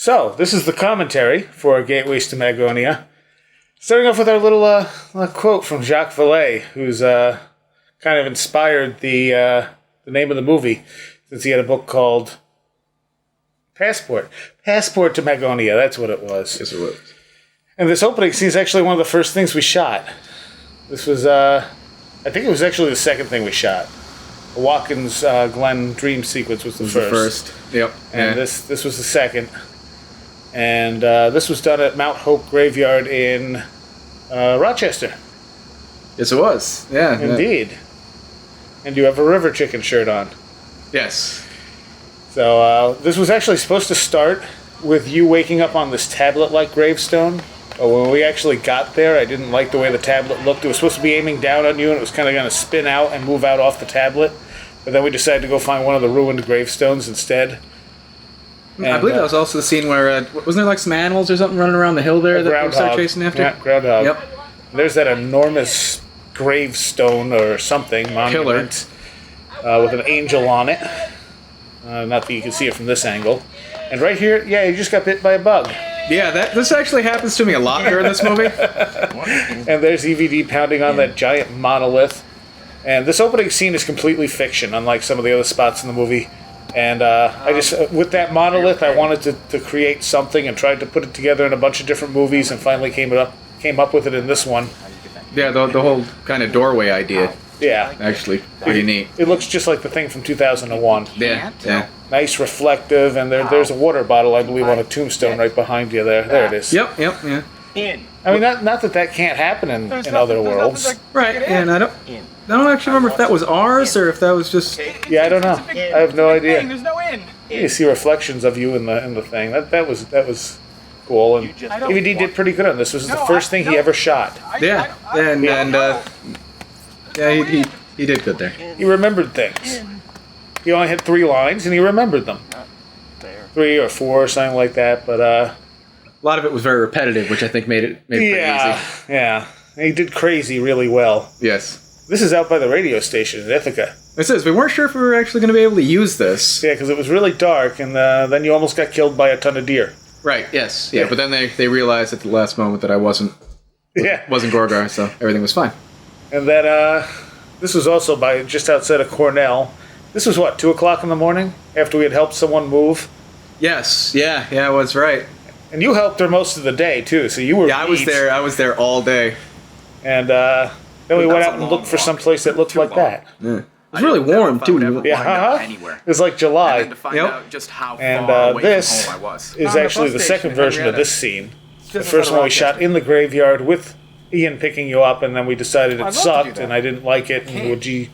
So, this is the commentary for Gateways to Magonia. Starting off with our little quote from Jacques Vallée, who's kind of inspired the name of the movie, since he had a book called Passport to Magonia, that's what it was. Yes, it was. And this opening scene is actually one of the first things we shot. This was, I think it was actually the second thing we shot. The Watkins Glen dream sequence was the first. Yep. And this was the second. And this was done at Mount Hope Graveyard in Rochester. Yes, it was. Yeah. Indeed. And you have a River Chicken shirt on. Yes. So this was actually supposed to start with you waking up on this tablet-like gravestone. But when we actually got there, I didn't like the way the tablet looked. It was supposed to be aiming down on you, and it was kind of going to spin out and move out off the tablet. But then we decided to go find one of the ruined gravestones instead. And, I believe that was also the scene where, wasn't there like some animals or something running around the hill there that we started chasing after? Yeah, groundhog. Yep. There's that enormous gravestone or something, monument, with an angel on it. Not that you can see it from this angle. And right here, yeah, you just got bit by a bug. Yeah, this actually happens to me a lot during this movie. And there's EVD pounding on that giant monolith. And this opening scene is completely fiction, unlike some of the other spots in the movie. And I just, with that monolith, I wanted to create something and tried to put it together in a bunch of different movies, and finally came up with it in this one. Yeah, the whole kind of doorway idea. Yeah. Actually, pretty neat. It looks just like the thing from 2001. Yeah. Nice, reflective, and there's a water bottle, I believe, on a tombstone right behind you there. There it is. Yep, yeah. I mean, not that can't happen in other worlds. Right, and I don't actually remember if that was ours or if that was just... Yeah, I don't know. I have no idea. There's no end. You see reflections of you in the thing. That was cool, and EVD did pretty good on this. This was the first thing he ever shot. Yeah, he did good there. He remembered things. He only had 3 lines, and he remembered them. 3 or 4, something like that, but a lot of it was very repetitive, which I think made it pretty easy. Yeah. He did crazy really well. Yes. This is out by the radio station in Ithaca. It says we weren't sure if we were actually going to be able to use this. Yeah, because it was really dark, and then you almost got killed by a ton of deer. Right. Yes. Yeah. But then they realized at the last moment that I wasn't Gorgar, so everything was fine. And then this was also by just outside of Cornell. This was what, 2 o'clock in the morning after we had helped someone move. Yes. Yeah. I was right. And you helped her most of the day too, so you were. Yeah, I was there all day. And then we went out and looked for some place that looked like that. Yeah. It was really warm too. Yeah, it was like July. Yep. And this is actually the second version of this scene. The first one we shot in the graveyard with Ian picking you up, and then we decided it sucked and I didn't like it, and it would be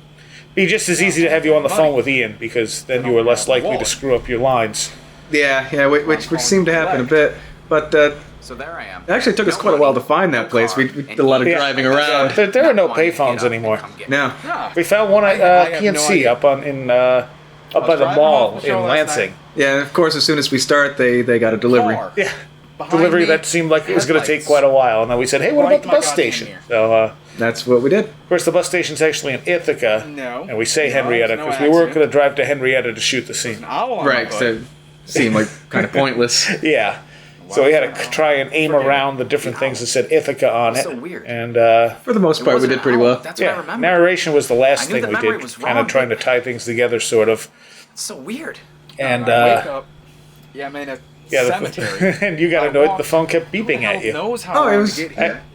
just as easy to have you on the phone with Ian, because then you were less likely to screw up your lines. Yeah, which seemed to happen a bit, but so there I am. It actually took us quite a while to find that place. We did a lot of driving around. There are no payphones anymore. No. We found one at PNC up by the mall in Lansing. Yeah, and of course, as soon as we start, they got a delivery. Yeah. Delivery that seemed like it was going to take quite a while, and then we said, hey, what about the bus station? So that's what we did. Of course, the bus station's actually in Ithaca, and we say Henrietta because we weren't going to drive to Henrietta to shoot the scene. Right, so it seemed like kind of pointless. Yeah. So we had to try and aim around the different things that said Ithaca on it. So weird. And for the most part, we did pretty well. That's what I remember. Narration was the last thing we did, kind of trying to tie things together, sort of. It's so weird. And wake up. Yeah, I'm in a cemetery. And you got annoyed. The phone kept beeping at you. Oh, it was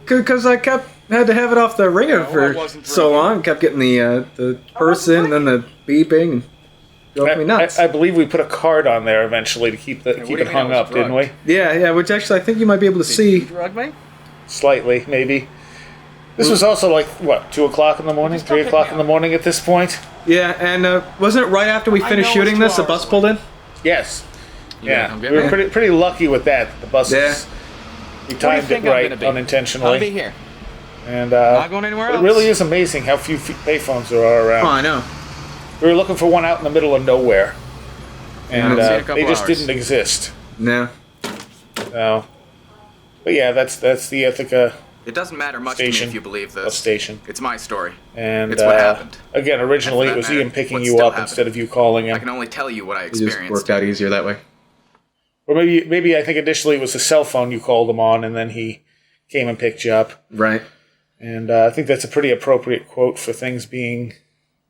because I had to have it off the ringer for so long. Kept getting the person, and then the beeping. And drove me nuts. I believe we put a card on there eventually to keep it hung up, didn't we? Yeah, which actually I think you might be able to see. Drug me? Slightly, maybe. This was also like, what, 2 o'clock in the morning? 3 o'clock in the morning at this point? Yeah, and wasn't it right after we finished shooting this, a bus pulled in? Yes. Yeah, we were pretty lucky with that. The buses, we timed it right unintentionally. I'll be here. And not going anywhere else. It really is amazing how few payphones there are around. Oh, I know. We were looking for one out in the middle of nowhere, and they just didn't exist. No. No. But yeah, that's the Ithaca. It doesn't matter much to me if you believe this. Station. It's my story. And it's what happened. Again, originally it was Ian picking you up instead of you calling him. I can only tell you what I It experienced. just worked out easier that way. Or maybe I think initially it was a cell phone you called him on, and then he came and picked you up. Right. And I think that's a pretty appropriate quote for things being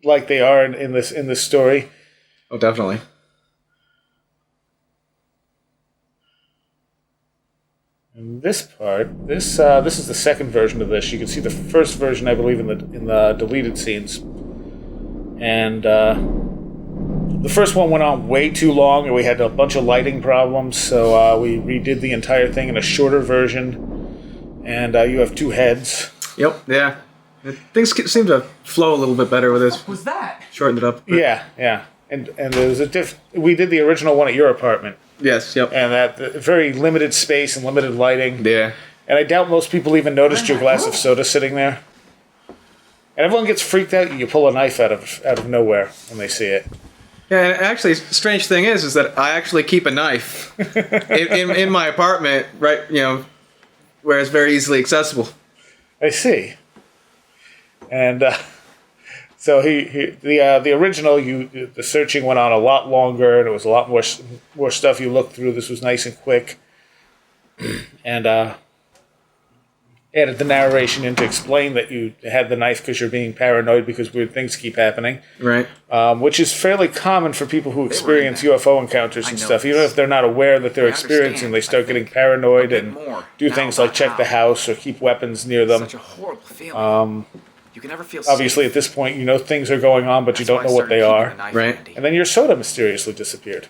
like they are in this story. Oh, definitely. And this part, this is the second version of this. You can see the first version, I believe, in the deleted scenes. And the first one went on way too long, and we had a bunch of lighting problems, so we redid the entire thing in a shorter version. And you have two heads. Yep, yeah. Things seem to flow a little bit better with this. What was that? Shortened it up. Yeah. And there was we did the original one at your apartment. Yes, yep. And that very limited space and limited lighting. Yeah. And I doubt most people even noticed your glass of soda sitting there. And everyone gets freaked out. You pull a knife out of nowhere when they see it. Yeah, and actually, strange thing is that I actually keep a knife in my apartment, right? Where it's very easily accessible. I see. And so the original, the searching went on a lot longer, and it was a lot more stuff you looked through. This was nice and quick, and added the narration in to explain that you had the knife because you're being paranoid because weird things keep happening. Right. Which is fairly common for people who experience UFO encounters and stuff. Even if they're not aware that they're experiencing, they start getting paranoid and do things like check the house or keep weapons near them. Such a horrible feeling. You can never feel Obviously, safe. at this point, you know things are going on, but you don't know what they are. Right. And then your soda mysteriously disappeared.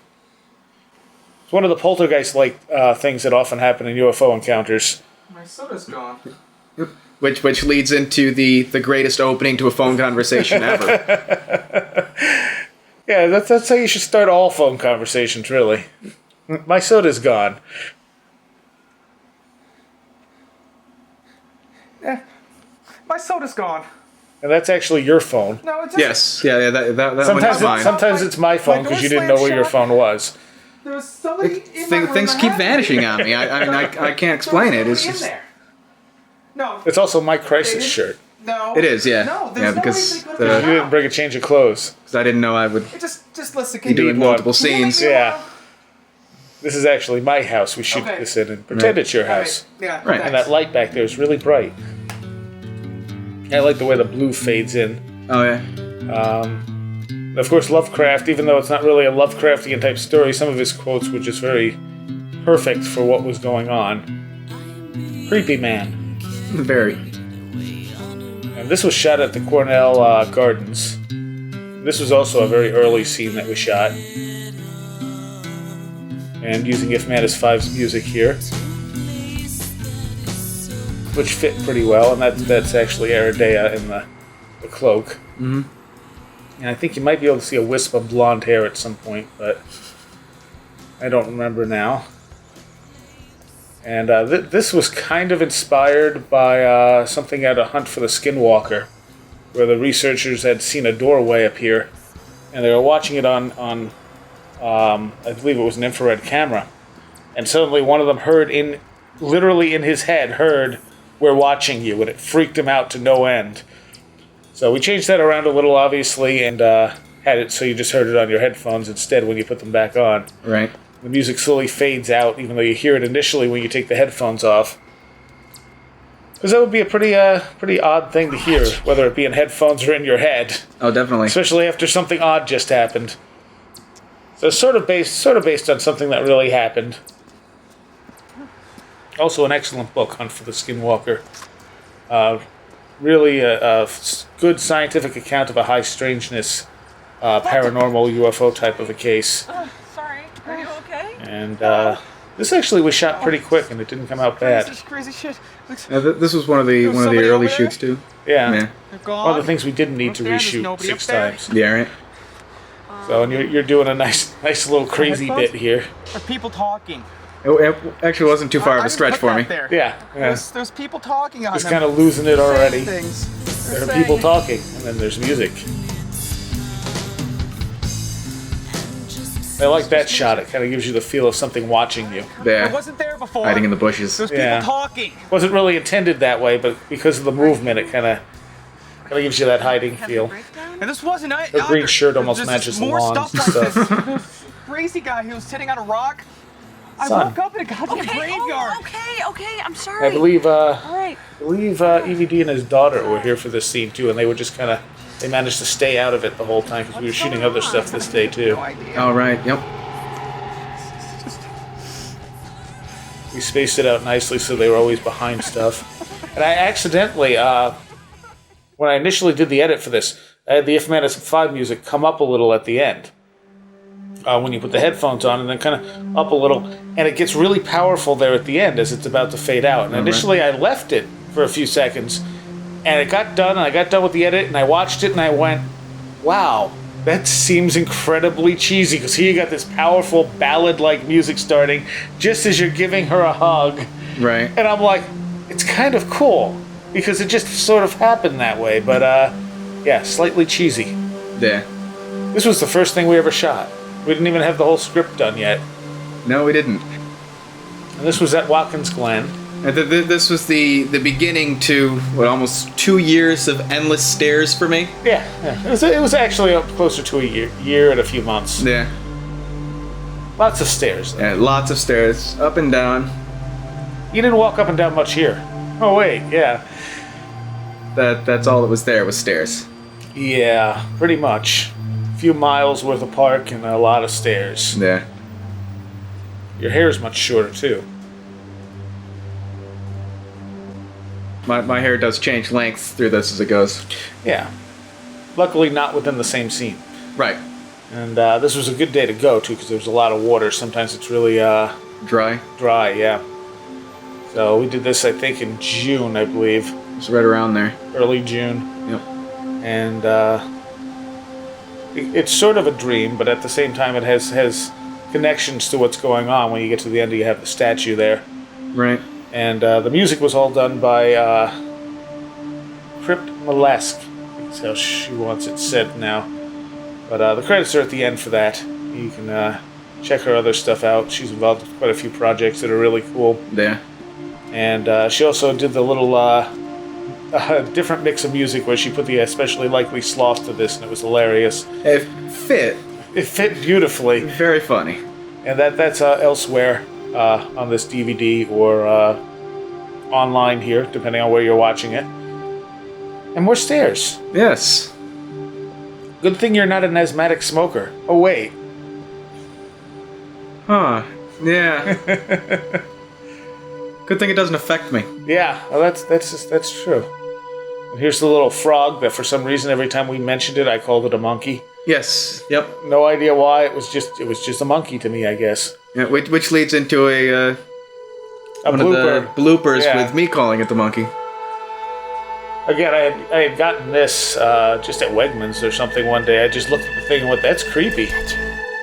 It's one of the poltergeist-like things that often happen in UFO encounters. My soda's gone. Yep. Which leads into the greatest opening to a phone conversation ever. Yeah, that's how you should start all phone conversations, really. My soda's gone. Yeah. My soda's gone. And that's actually your phone. No, it's Yes. Yeah, that one's fine. Sometimes it's my phone because you didn't know where your phone was. There was somebody in my room. Things keep vanishing on me. I can't explain it. It's just... No. It's also my Crisis shirt. No. It is, yeah. No, yeah, there's because no way You didn't bring a change of clothes. I didn't know I would Just listen. be doing multiple scenes. Yeah. This is actually my house. We shoot this in and pretend it's your house. Yeah. Right. And that light back there is really bright. I like the way the blue fades in. Oh, yeah. Of course, Lovecraft, even though it's not really a Lovecraftian type story, some of his quotes were just very perfect for what was going on. Creepy man. Very. And this was shot at the Cornell Gardens. This was also a very early scene that we shot. And using If Man is Five's music here. Which fit pretty well, and that's actually Aradea in the cloak. Mm-hmm. And I think you might be able to see a wisp of blonde hair at some point, but I don't remember now. And this was kind of inspired by something at A Hunt for the Skinwalker, where the researchers had seen a doorway appear, and they were watching it on I believe it was an infrared camera, and suddenly one of them literally in his head, "We're watching you," and it freaked him out to no end. So we changed that around a little, obviously, and had it so you just heard it on your headphones instead when you put them back on. Right. The music slowly fades out, even though you hear it initially when you take the headphones off. Because that would be a pretty odd thing to hear, whether it be in headphones or in your head. Oh, definitely. Especially after something odd just happened. So it's sort of based on something that really happened. Also an excellent book, Hunt for the Skinwalker. Really a good scientific account of a high strangeness, paranormal UFO type of a case. Sorry, are you okay? And this actually was shot pretty quick, and it didn't come out bad. Crazy shit. Yeah, this was one of the early shoots too. Yeah. Gone. One of the things we didn't need to There's reshoot nobody 6 up there. times. Yeah, right. So, and you're doing a nice little crazy bit here. Are people talking? It actually wasn't too far of a stretch for me. There. Yeah. There's people talking on Just them. kind of losing it already. Things. There are people talking, and then there's music. I like that shot. It kind of gives you the feel of something watching you. I Yeah. wasn't there before. Hiding in the bushes. There's people talking. Wasn't really intended that way, but because of the movement, it kind of gives you that hiding feel. And this wasn't The green shirt almost matches the more lawns stuff and like stuff. this. This crazy guy, he was sitting on a rock. I Son. woke up in a goddamn graveyard. Okay, I'm sorry. I believe All right. EVD and his daughter were here for this scene too, and they were just kind of they managed to stay out of it the whole time because we were shooting other stuff this day too. No idea. All right. Yep. We spaced it out nicely so they were always behind stuff. And I accidentally, when I initially did the edit for this, I had the If Madison 5 music come up a little at the end. When you put the headphones on, and then kind of up a little, and it gets really powerful there at the end as it's about to fade out. And initially I left it for a few seconds, and it got done, and I got done with the edit, and I watched it, and I went, wow, that seems incredibly cheesy, because here you got this powerful ballad-like music starting just as you're giving her a hug. Right. And I'm like, it's kind of cool, because it just sort of happened that way, but yeah, slightly cheesy. Yeah. This was the first thing we ever shot. We didn't even have the whole script done yet. No, we didn't. And this was at Watkins Glen. This was the beginning to almost 2 years of endless stares for me. Yeah. It was actually up closer to a year and a few months. Yeah. Lots of stairs, though. Yeah, lots of stairs, up and down. You didn't walk up and down much here. Oh, wait, yeah. That's all that was there was stairs. Yeah, pretty much. A few miles worth of park and a lot of stairs. Yeah. Your hair is much shorter, too. My hair does change length through this as it goes. Yeah. Luckily, not within the same scene. Right. And this was a good day to go, too, because there was a lot of water. Sometimes it's really Dry. dry, yeah. So we did this, I think, in June, I believe. It's right around there. Early June. Yep. And it's sort of a dream, but at the same time it has connections to what's going on. When you get to the end, you have the statue there. Right. And the music was all done by Crypt Molesque. That's how she wants it said now. But the credits are at the end for that. You can check her other stuff out. She's involved with quite a few projects that are really cool. Yeah. And she also did the little different mix of music where she put the especially likely sloth to this, and it was hilarious. It fit. It fit beautifully. Very funny. And that's elsewhere on this DVD or online here, depending on where you're watching it. And more stairs. Yes. Good thing you're not an asthmatic smoker. Oh, wait. Huh. Yeah. Good thing it doesn't affect me. Yeah, well, that's true. And here's the little frog that for some reason every time we mentioned it, I called it a monkey. Yes. Yep. No idea why. It was just a monkey to me, I guess. Yeah, which leads into a one blooper. of the bloopers Yeah. with me calling it the monkey. Again, I had gotten this just at Wegmans or something one day. I just looked at the thing and went, that's creepy.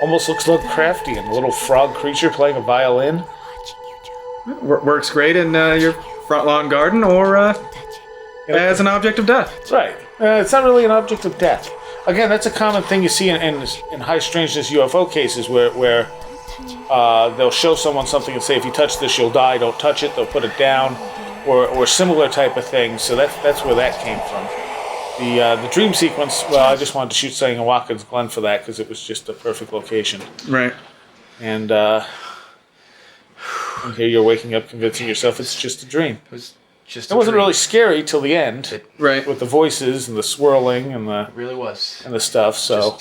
Almost looks Lovecraftian. A little frog creature playing a violin. Works great in your front lawn garden or as an object of death. Right. It's not really an object of death. Again, that's a common thing you see in high strangeness UFO cases where they'll show someone something and say, if you touch this, you'll die. Don't touch it. They'll put it down. Or similar type of things. So that's where that came from. The dream sequence, well, I just wanted to shoot something in Watkins Glen for that because it was just a perfect location. Right. And here you're waking up convincing yourself it's just a dream. It wasn't really scary till the end. Right. With the voices and the swirling and the It really was. and the stuff, so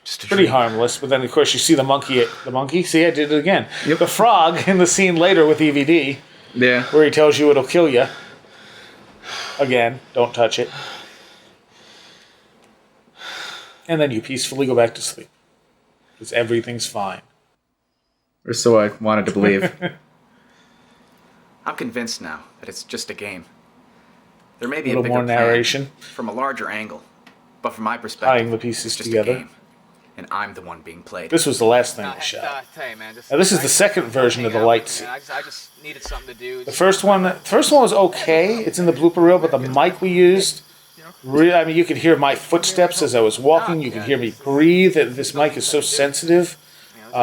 Just a pretty dream. harmless. But then of course you see the monkey. See, I did it again. Yep. The frog in the scene later with EVD, Yeah. where he tells you it'll kill you. Again, don't touch it. And then you peacefully go back to sleep. Because everything's fine. Or so I wanted to believe. I'm convinced now that it's just a game. There may be A a little bigger more plan narration. from a larger angle, but from my perspective, Tying the pieces it's just together. a game, and I'm the one being played. This was the last thing we shot. Now, this is the second version of the light scene. I just needed something to do. The first one was okay. It's in the blooper reel, but the mic we used, I mean, you could hear my footsteps as I was walking. You could hear me breathe. This mic is so sensitive.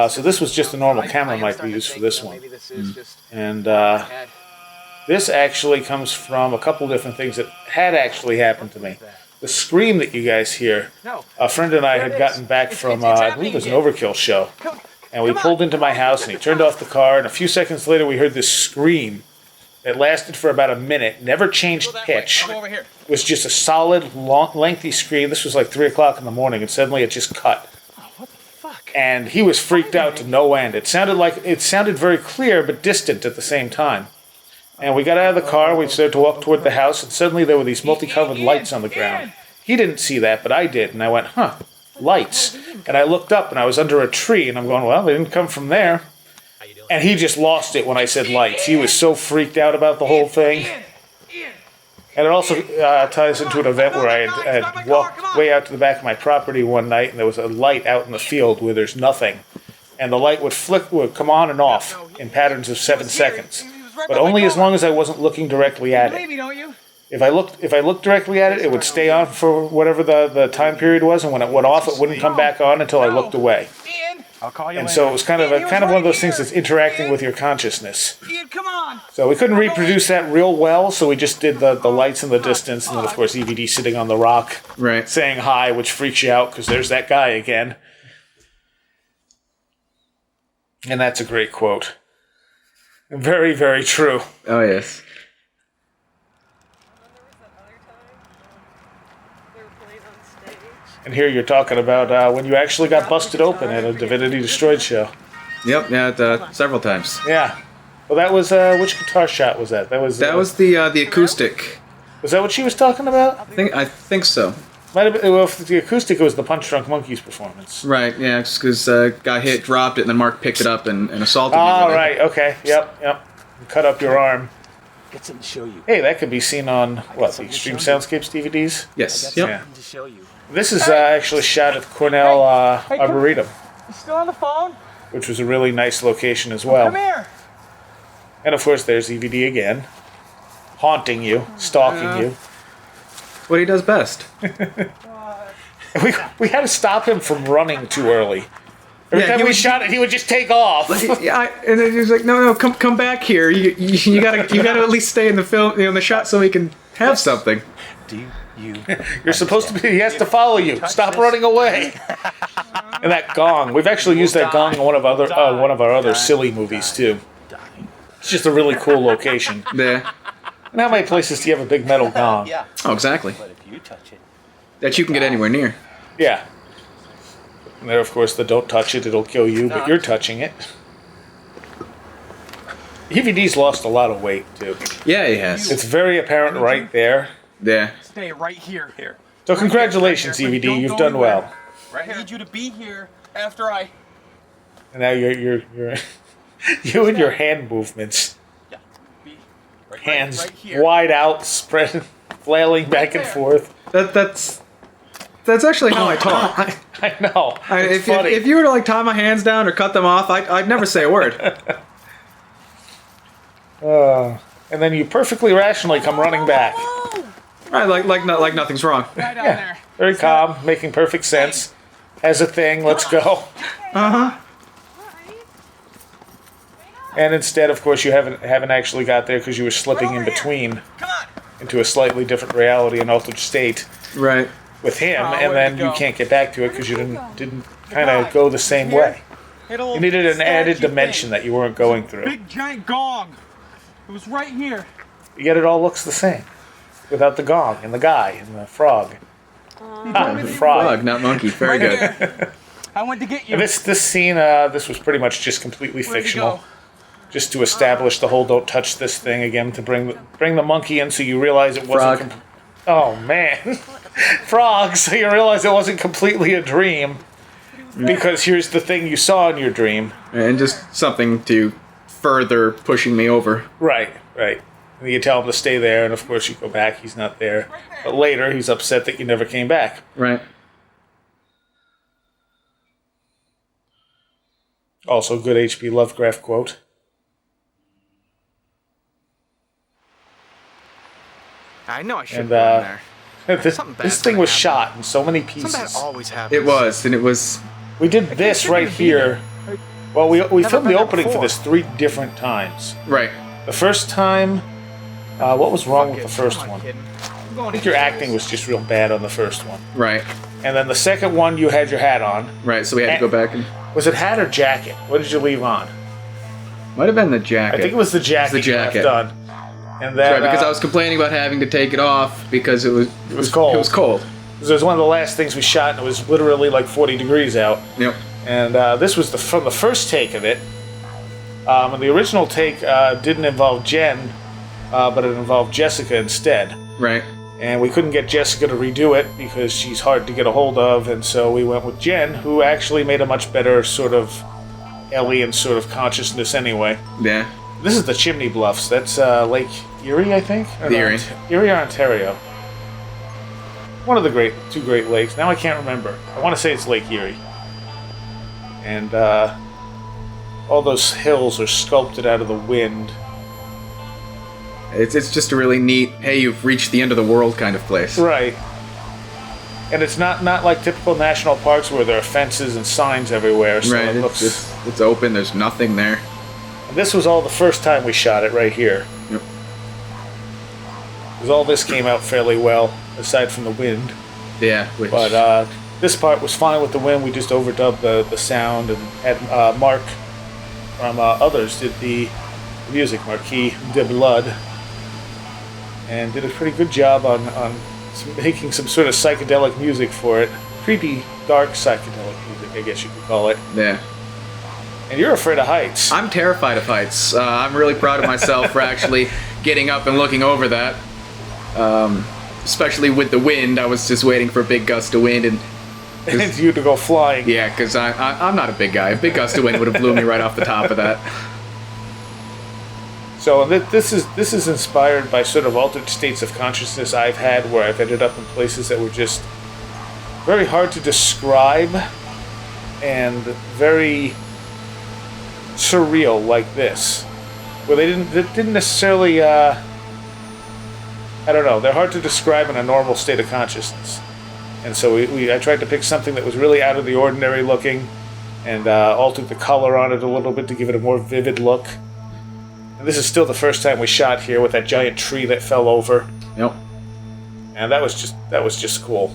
So this was just a normal camera mic we used for this one. And this actually comes from a couple different things that had actually happened to me. The scream that you guys hear, a friend and I had gotten back from, I believe it was an Overkill show. And we pulled into my house, and he turned off the car, and a few seconds later we heard this scream that lasted for about a minute, never changed pitch. Come over here. It was just a solid, long, lengthy scream. This was like 3 o'clock in the morning, and suddenly it just cut. What the fuck? And he was freaked out to no end. It sounded very clear, but distant at the same time. And we got out of the car, we started to walk toward the house, and suddenly there were these multicolored lights on the ground. He didn't see that, but I did, and I went, huh, lights. And I looked up, and I was under a tree, and I'm going, well, they didn't come from there. And he just lost it when I said lights. He was so freaked out about the whole thing. And it also ties into an event where I had walked way out to the back of my property one night, and there was a light out in the field where there's nothing. And the light would come on and off in patterns of 7 seconds. But only as long as I wasn't looking directly at it. If I looked directly at it, it would stay on for whatever the time period was, and when it went off, it wouldn't come back on until I looked away. I'll call you And later. so it was kind of one of those things that's interacting with your consciousness. Ian, come on. So we couldn't reproduce that real well, so we just did the lights in the distance, and then of course EVD sitting on the rock, Right. saying hi, which freaks you out because there's that guy again. And that's a great quote. Very, very true. Oh, yes. And here you're talking about when you actually got busted open at a Divinity Destroyed show. Yep, yeah, several times. Yeah. Well, that was which guitar shot was that? That was the acoustic. Was that what she was talking about? I think so. Might have been, well, if the acoustic was the Punch Drunk Monkeys performance. Right, yeah, just because got hit, dropped it, and then Mark picked it up and assaulted me. Oh, with it. right, okay, yep. You cut up your arm. Get something to show you. Hey, that could be seen on, what, the Extreme Soundscapes DVDs? Yes, Yeah. yep. To show you. This is actually shot at Cornell Arboretum, You still on the phone? which was a really nice location as well. Come here. And of course, there's EVD again, haunting you, stalking you. What he does best. We had to stop him from running too early. Every Yeah, time he we would- shot it, he would just take off. Yeah, and then he was like, "No, come back here. You gotta at least stay in the film, in the shot, so we can have something." Do you? You're supposed to be. He has to follow you. Stop running away. And that gong. We've actually used that gong in one of our other silly movies too. It's just a really cool location. Yeah. And how many places do you have a big metal gong? Yeah. Oh, exactly. But if you touch it, That you can get anywhere near. Yeah. And there, of course, the don't touch it, it'll kill you, but you're touching it. EVD's lost a lot of weight, too. Yeah, he has. It's very apparent right there. Yeah. stay right here. Here. So congratulations, EVD, Don't you've go done anywhere. well. Right here. I need you to be here after I. And now you're you and your hand movements. Yeah. Be right, Hands right here. wide out, spread, flailing back and forth. That's actually how I talk. I know. It's funny. If you were to like tie my hands down or cut them off, I'd never say a word. And then you perfectly rationally come running back. Right, like nothing's wrong. Right down there. Very calm, making perfect sense. As a thing, let's go. And instead, of course, you haven't actually got there because you were slipping in between Come on. into a slightly different reality and altered state Right. with him, and where'd then it you go? can't get back to it because you didn't kind of go the same way. It'll You needed an statue added thing. dimension that you weren't going through. Big giant gong. It was right here. Yet it all looks the same, without the gong and the guy and the frog. The frog. Frog, not monkey. Very Right good. here. I went to get you. And this scene, this was pretty much just completely Where'd you fictional, go? just to establish the whole "don't touch this thing" again, to bring the monkey in, so you realize it wasn't. Frog. Oh man, frog! So you realize it wasn't completely a dream, because here's the thing you saw in your dream. And just something to further pushing me over. Right. And you tell him to stay there, and of course you go back. He's not there, but later he's upset that you never came back. Right. Also, good H.P. Lovecraft quote. I know I should And have gone there. this Something bad's thing gonna was happen. shot in so many Something bad pieces. always happens. It was, and it was. We did this right here. Well, we Never filmed been the there opening for before. this 3 different times. Right. The first time, what was wrong with the first Come on, one? kid. I think your acting was just real bad on the first one. Right. And then the second one, you had your hat on. Right. So we had to go back and. Was it hat or jacket? What did you leave on? Might have been the jacket. I think it was the jacket. It was the jacket. You left on. And that, That's right, because I was complaining about having to take it off because it was cold. It was cold. It was one of the last things we shot, and it was literally like 40 degrees out. Yep. And this was from the first take of it. And the original take didn't involve Jen, but it involved Jessica instead. Right. And we couldn't get Jessica to redo it because she's hard to get a hold of, and so we went with Jen, who actually made a much better sort of alien sort of consciousness anyway. Yeah. This is the Chimney Bluffs. That's Lake Erie, I think? Erie. Erie, Ontario. One of the two Great Lakes. Now I can't remember. I want to say it's Lake Erie. And all those hills are sculpted out of the wind. It's just a really neat, hey, you've reached the end of the world kind of place. Right. And it's not like typical national parks where there are fences and signs everywhere. So right, it looks... it's open, there's nothing there. And this was all the first time we shot it right here. Yep. Because all this came out fairly well, aside from the wind. Yeah. But this part was fine with the wind. We just overdubbed the sound and had Mark from Others did the music, Marquis de Blood. And did a pretty good job on making some sort of psychedelic music for it. Creepy, dark psychedelic music, I guess you could call it. Yeah. And you're afraid of heights. I'm terrified of heights. I'm really proud of myself for actually getting up and looking over that. Especially with the wind, I was just waiting for a big gust of wind and you to go flying. Yeah, because I'm not a big guy. A big gust of wind would have blew me right off the top of that. So this is inspired by sort of altered states of consciousness I've had where I've ended up in places that were just very hard to describe and very surreal, like this, where they didn't necessarily I don't know, they're hard to describe in a normal state of consciousness. And so I tried to pick something that was really out of the ordinary looking and altered the color on it a little bit to give it a more vivid look. And this is still the first time we shot here with that giant tree that fell over. Yep. And that was just cool.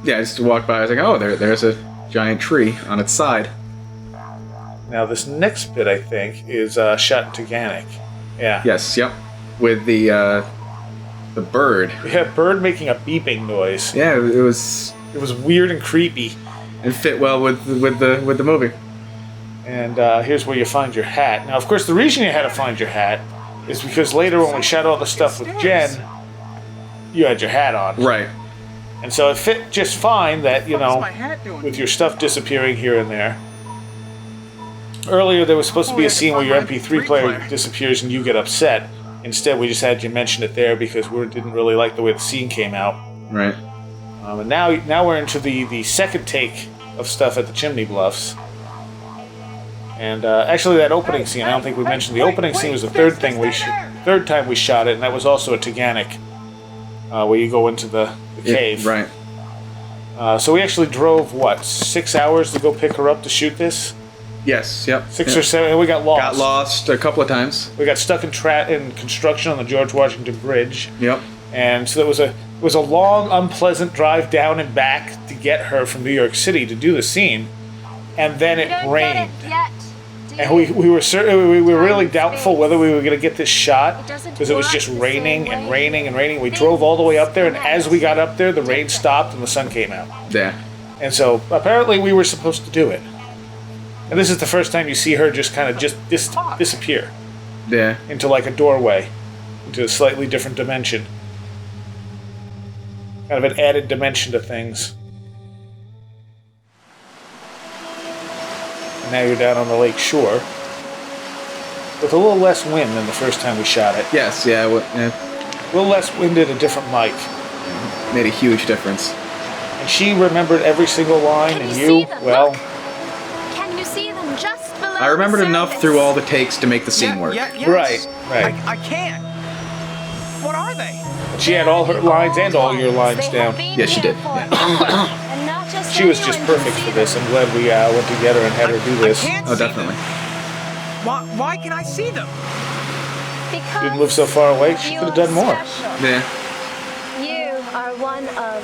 Yeah, just to walk by, I was like, oh, there's a giant tree on its side. Now this next bit, I think, is shot in Taganic. Yeah. Yes. Yep. With the bird. We had a bird making a beeping noise. Yeah, it was weird and creepy. And fit well with the movie. And here's where you find your hat. Now, of course, the reason you had to find your hat is because later when we shot all the stuff with Jen, you had your hat on. Right. And so it fit just fine that, you know, my hat doing? with your stuff disappearing here and there. Earlier, there was supposed to be a scene where your MP3 player disappears and you get upset. Instead, we just had you mention it there because we didn't really like the way the scene came out. Right. And now we're into the second take of stuff at the Chimney Bluffs. And actually, that opening scene, I don't think we mentioned. The opening scene was the third time we shot it, and that was also a Taganic, where you go into the cave. Right. So we actually drove, 6 hours to go pick her up to shoot this? Yes, yep. 6 or 7, and we got lost. Got lost a couple of times. We got stuck in construction on the George Washington Bridge. Yep. And so it was a long, unpleasant drive down and back to get her from New York City to do the scene. And then it rained. And we were really doubtful whether we were going to get this shot because it was just raining and raining and raining. We drove all the way up there, and as we got up there, the rain stopped and the sun came out. Yeah. And so apparently we were supposed to do it. And this is the first time you see her just kind of disappear. Yeah. Into like a doorway, into a slightly different dimension. Kind of an added dimension to things. Now you're down on the lake shore with a little less wind than the first time we shot it. Yes, yeah. A little less wind and a different mic. Made a huge difference. And she remembered every single line, Can and you you, see them? well... Look. Can you see them just below I remembered the enough surface? through all the takes to make the scene work. Yes. Right. I can't. What are they? She had all her lines and all your lines They down. have been Yeah, she here did. for- Yeah. And not just She was anyone just can perfect see for them. this. I'm glad we went together and had her do this. I can't Oh, see definitely. them. Why can I see them? Because Didn't live so far away. She you could have done are more. special. Yeah. You are one of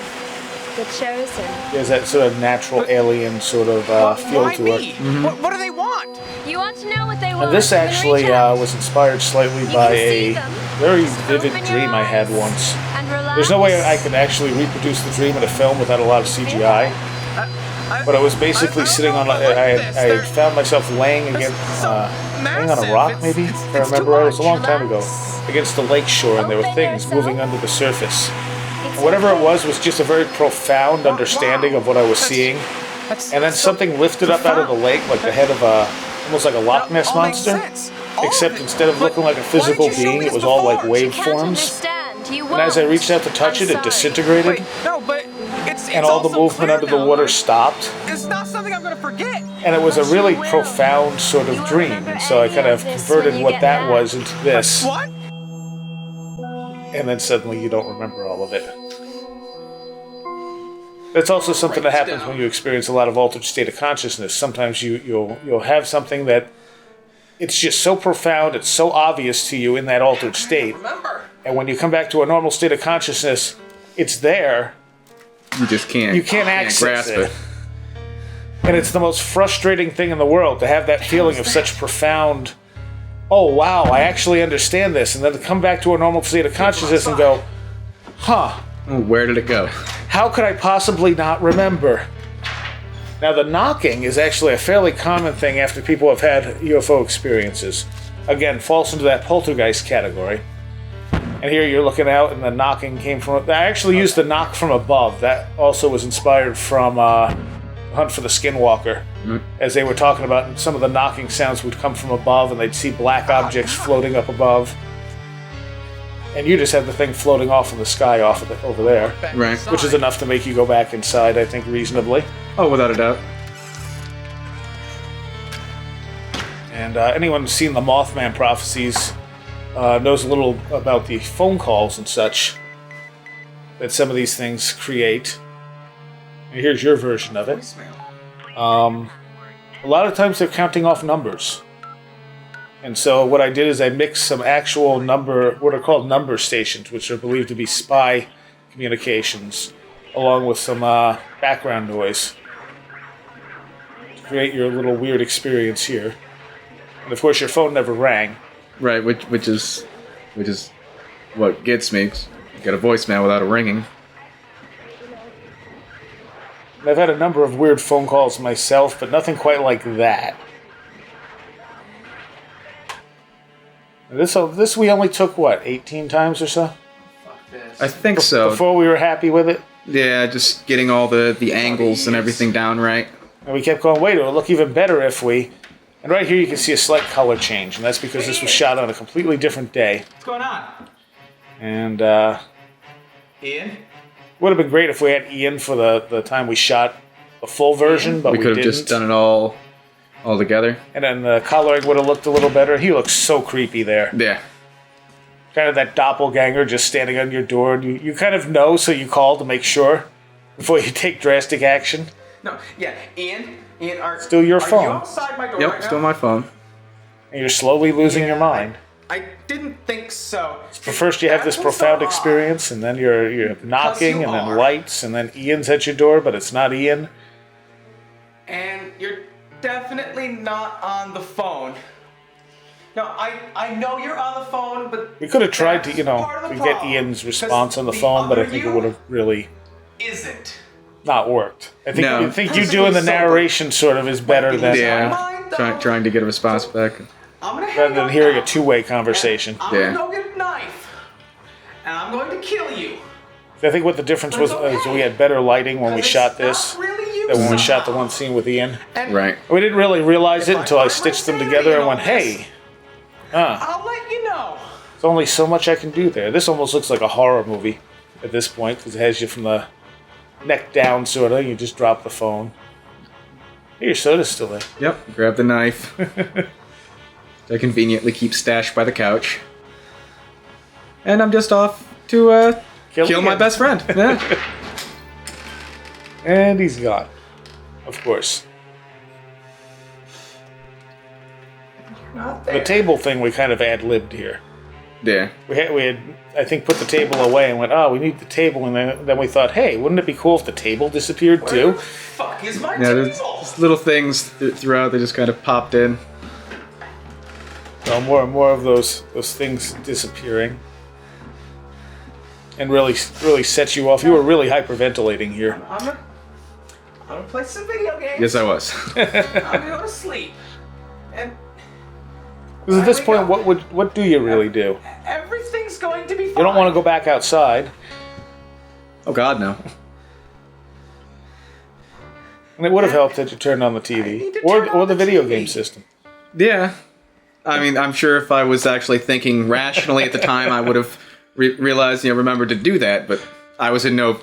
The chosen. There's that sort of natural alien sort of feel Why to me? it. What do they want? You want to know what they want? And this then actually reach out was inspired slightly You by can see a them. very Just vivid open your dream I had eyes once. and relax. There's no way I could actually reproduce the dream in a film without a lot of CGI. But I was basically sitting on. I had found myself laying against, laying on a rock, maybe. If I remember right, it was a long time ago, against the lake shore, and there were things moving under the surface. And whatever it was just a very profound understanding of what I was seeing. And then something lifted up out of the lake, like the head of almost like a Loch Ness monster. Except instead of looking like a physical being, it was all like waveforms. And as I reached out to touch it, it disintegrated. No, but And all the movement under the water stopped. It's not something I'm gonna forget. And it was a really profound sort of dream. And so I kind of converted what that was into this. What? And then suddenly you don't remember all of it. That's also something that happens when you experience a lot of altered state of consciousness. Sometimes you'll have something that it's just so profound, it's so obvious to you in that altered state. And when you come back to a normal state of consciousness, it's there. You just can't. You can't access grasp it. And it's the most frustrating thing in the world to have that feeling of such profound, oh wow, I actually understand this, and then to come back to a normal state of consciousness and go, huh. Oh, where did it go? How could I possibly not remember? Now, the knocking is actually a fairly common thing after people have had UFO experiences. Again, falls into that poltergeist category. And here you're looking out, and the knocking came from... I actually used the knock from above. That also was inspired from Hunt for the Skinwalker. As they were talking about, some of the knocking sounds would come from above, and they'd see black objects floating up above. And you just have the thing floating off in the sky over there. Right. Which is enough to make you go back inside, I think, reasonably. Oh, without a doubt. And anyone who's seen the Mothman prophecies knows a little about the phone calls and such that some of these things create. And here's your version of it. A lot of times they're counting off numbers. And so what I did is I mixed some actual what are called number stations, which are believed to be spy communications, along with some background noise to create your little weird experience here. And of course your phone never rang. Right, which is what gets me. You get a voicemail without a ringing. And I've had a number of weird phone calls myself, but nothing quite like that. And this we only took, what, 18 times or so? I think so. Before we were happy with it? Yeah, just getting all the angles and everything down right. And we kept going, wait, it'll look even better if we... And right here you can see a slight color change, and that's because this was shot on a completely different day. What's going on? And, Ian? would have been great if we had Ian for the time we shot the full version, but we could have didn't. just done it all together. And then the coloring would have looked a little better. He looks so creepy there. Yeah. Kind of that doppelganger just standing on your door. And you kind of know, so you call to make sure before you take drastic action. No, yeah, Ian, Still your are phone. you outside my door Yep, right now? still my phone. And you're slowly losing your mind. I didn't think so. But first you have this profound experience, and then you're knocking, you and then are. lights, and then Ian's at your door, but it's not Ian. And you're definitely not on the phone. No, I know you're on the phone, but We could have tried to, that's part of to the get problem, Ian's response 'cause on the phone, but I other think it you would have really isn't. not worked. I think No. you doing the Perfectly sober. narration sort of is better than Yeah. Mind, though. Trying to get a response back. I'm gonna hang rather than up hearing now, a two-way conversation. and I'm Yeah. gonna go get a knife, and I'm going to kill you. I think what the difference was is we had better lighting when we 'Cause shot it's this not really you than when we somehow. shot the one scene with Ian. And Right. We didn't really realize it If I until I find stitched them my together sanity and in went, all hey, I'll let you know. there's only so much I can do there. This almost looks like a horror movie at this point because it has you from the neck down, sort of. You just drop the phone. Hey, your soda's still there. Yep. Grab the knife. I conveniently keep stashed by the couch. And I'm just off to kill my Ian. best friend. Yeah. And he's gone. Of course. Not The there. table thing we kind of ad-libbed here. Yeah. We had, I think, put the table away and went, oh, we need the table. And then we thought, hey, wouldn't it be cool if the table disappeared too? Fuck is my Yeah, table? there's little things throughout that just kind of popped in. So more and more of those things disappearing. And really sets you off. You were really hyperventilating here. I'm gonna play some video games. Yes, I was. I'm gonna go to sleep. And Because at this point, what do you really do? everything's going to be fine. You don't want to go back outside. Oh God, no. And it would have helped had you turned on the TV. need to turn Or on the the video TV. game system. Yeah. I mean, I'm sure if I was actually thinking rationally at the time, I would have realized, remembered to do that. But I was in no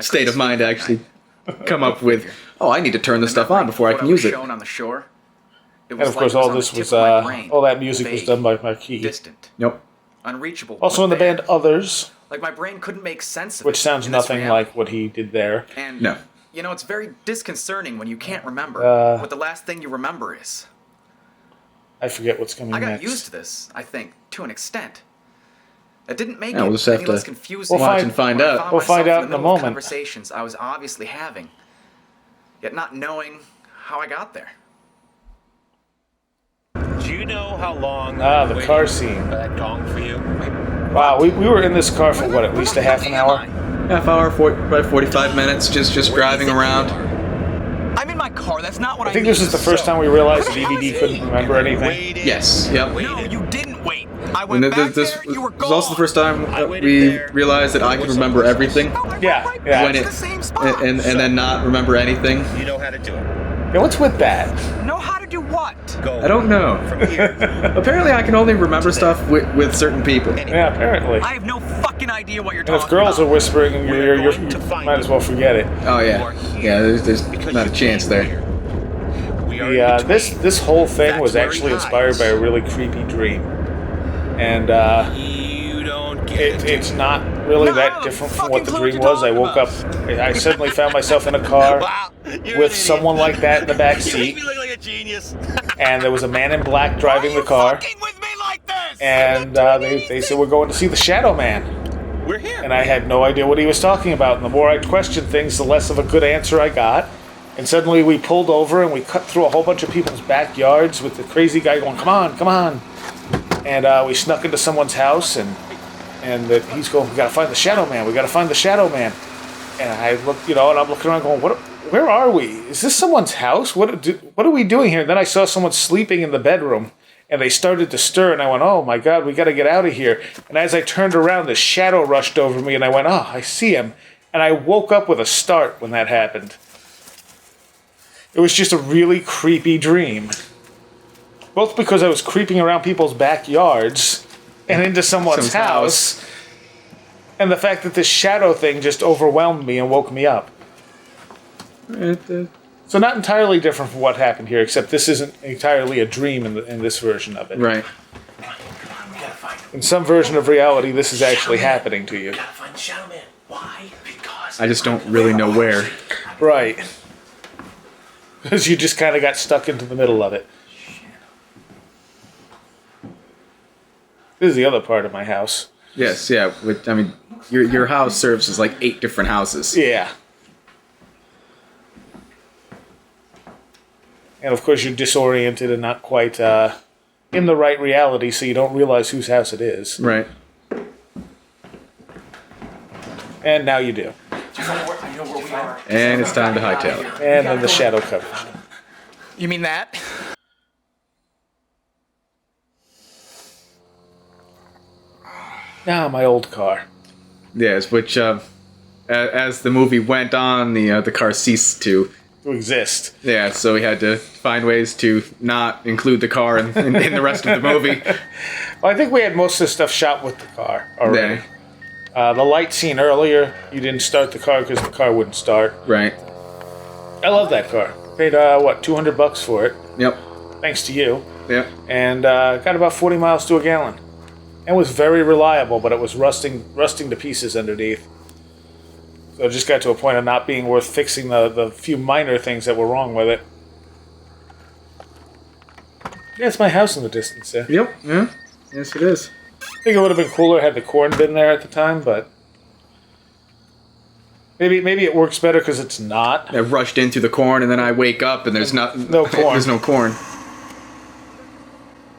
state of mind to actually come up with, oh, I need to turn this stuff on before I can use it. On the shore. It And of course, all this was, all that music was done by Marquis. Distant, Nope. unreachable. Also in the band Others, Like my brain couldn't make sense of which it sounds in this nothing reality. like what he did there. And No. it's very disconcerting when you can't remember what the last thing you remember is. I forget what's coming I got next. used to this, I think, to an extent. It didn't make Yeah, we'll it just have any to less confusing. watch and find when I out. found We'll find myself out in the a middle of moment. Conversations I was obviously having, yet not knowing how I got there. Do you know how long The car scene. that gong for you? Wow, we were in this car for what, at least a half an hour? Half hour, about 45 minutes, just driving around. I'm in my car. That's not what I think this is the first time we realized the Where the hell DVD is couldn't he? remember anything. Waited, Yes, yep. waited. No, you didn't wait. I And went back this there. You were was gone. also the first time I waited we there. realized that I could remember everything, No, I went Yeah, right yeah. back When to it- the same spot. and then not remember anything. You know how to do it. Yeah, what's with that? Know how to do what? Go. I don't know. From here. Apparently, I can only rember stuff with certain people. Yeah, apparently. I have no fucking idea what you're And talking if girls about. are whispering in your ear, you going to find might as well forget it. Oh yeah, yeah. There's Because not a you chance came there. here. We are The, in this between. this whole thing That's was where he actually inspired hides. by a really creepy dream, and You don't get it's not really No, that different from what the fucking dream clue what was. I you're woke up, talking I suddenly found myself in a car Wow, you're an with idiot. someone like that in the back You seat, make me look like a genius. and there was a man in black Why driving are the you car, fucking with me like this? and they said we're going to see the Shadow Man. We're here. And I had no idea what he was talking about. And the more I questioned things, the less of a good answer I got. And suddenly we pulled over and we cut through a whole bunch of people's backyards with the crazy guy going, "Come on, come on!" And we snuck into someone's house, and he's going, "We gotta find the Shadow Man. We gotta find the Shadow Man." And I look, and I'm looking around going, Where are we? Is this someone's house? What are we doing here?" And then I saw someone sleeping in the bedroom. And they started to stir, and I went, "Oh my God, we got to get out of here." And as I turned around, the shadow rushed over me, and I went, "Oh, I see him." And I woke up with a start when that happened. It was just a really creepy dream. Both because I was creeping around people's backyards and into someone's house, and the fact that this shadow thing just overwhelmed me and woke me up. So not entirely different from what happened here, except this isn't entirely a dream in this version of it. Right. In some version of reality, this is actually happening to you. Gotta find the Shadow Man. Why? Because I just don't really know where. Right. Because you just kind of got stuck into the middle of it. This is the other part of my house. Yes, yeah. I mean, your house serves as like 8 different houses. Yeah. And of course, you're disoriented and not quite in the right reality, so you don't realize whose house it is. Right. And now you do. I know where we are. And it's time to hightail it. And then the shadow coverage. You mean that? Ah, my old car. Yes, which as the movie went on, the car ceased to. To exist. Yeah, so we had to find ways to not include the car in the rest of the movie. Well, I think we had most of the stuff shot with the car already. Yeah. The light scene earlier, you didn't start the car because the car wouldn't start. Right. I love that car. Paid, $200 for it, Yep. thanks to you. Yep. And got about 40 miles to a gallon. And was very reliable, but it was rusting to pieces underneath. So it just got to a point of not being worth fixing the few minor things that were wrong with it. Yeah, it's my house in the distance there. Yep. Yeah. Yes, it is. I think it would have been cooler had the corn been there at the time, but maybe it works better because it's not. I rushed into the corn, and then I wake up, and there's no corn. There's no corn.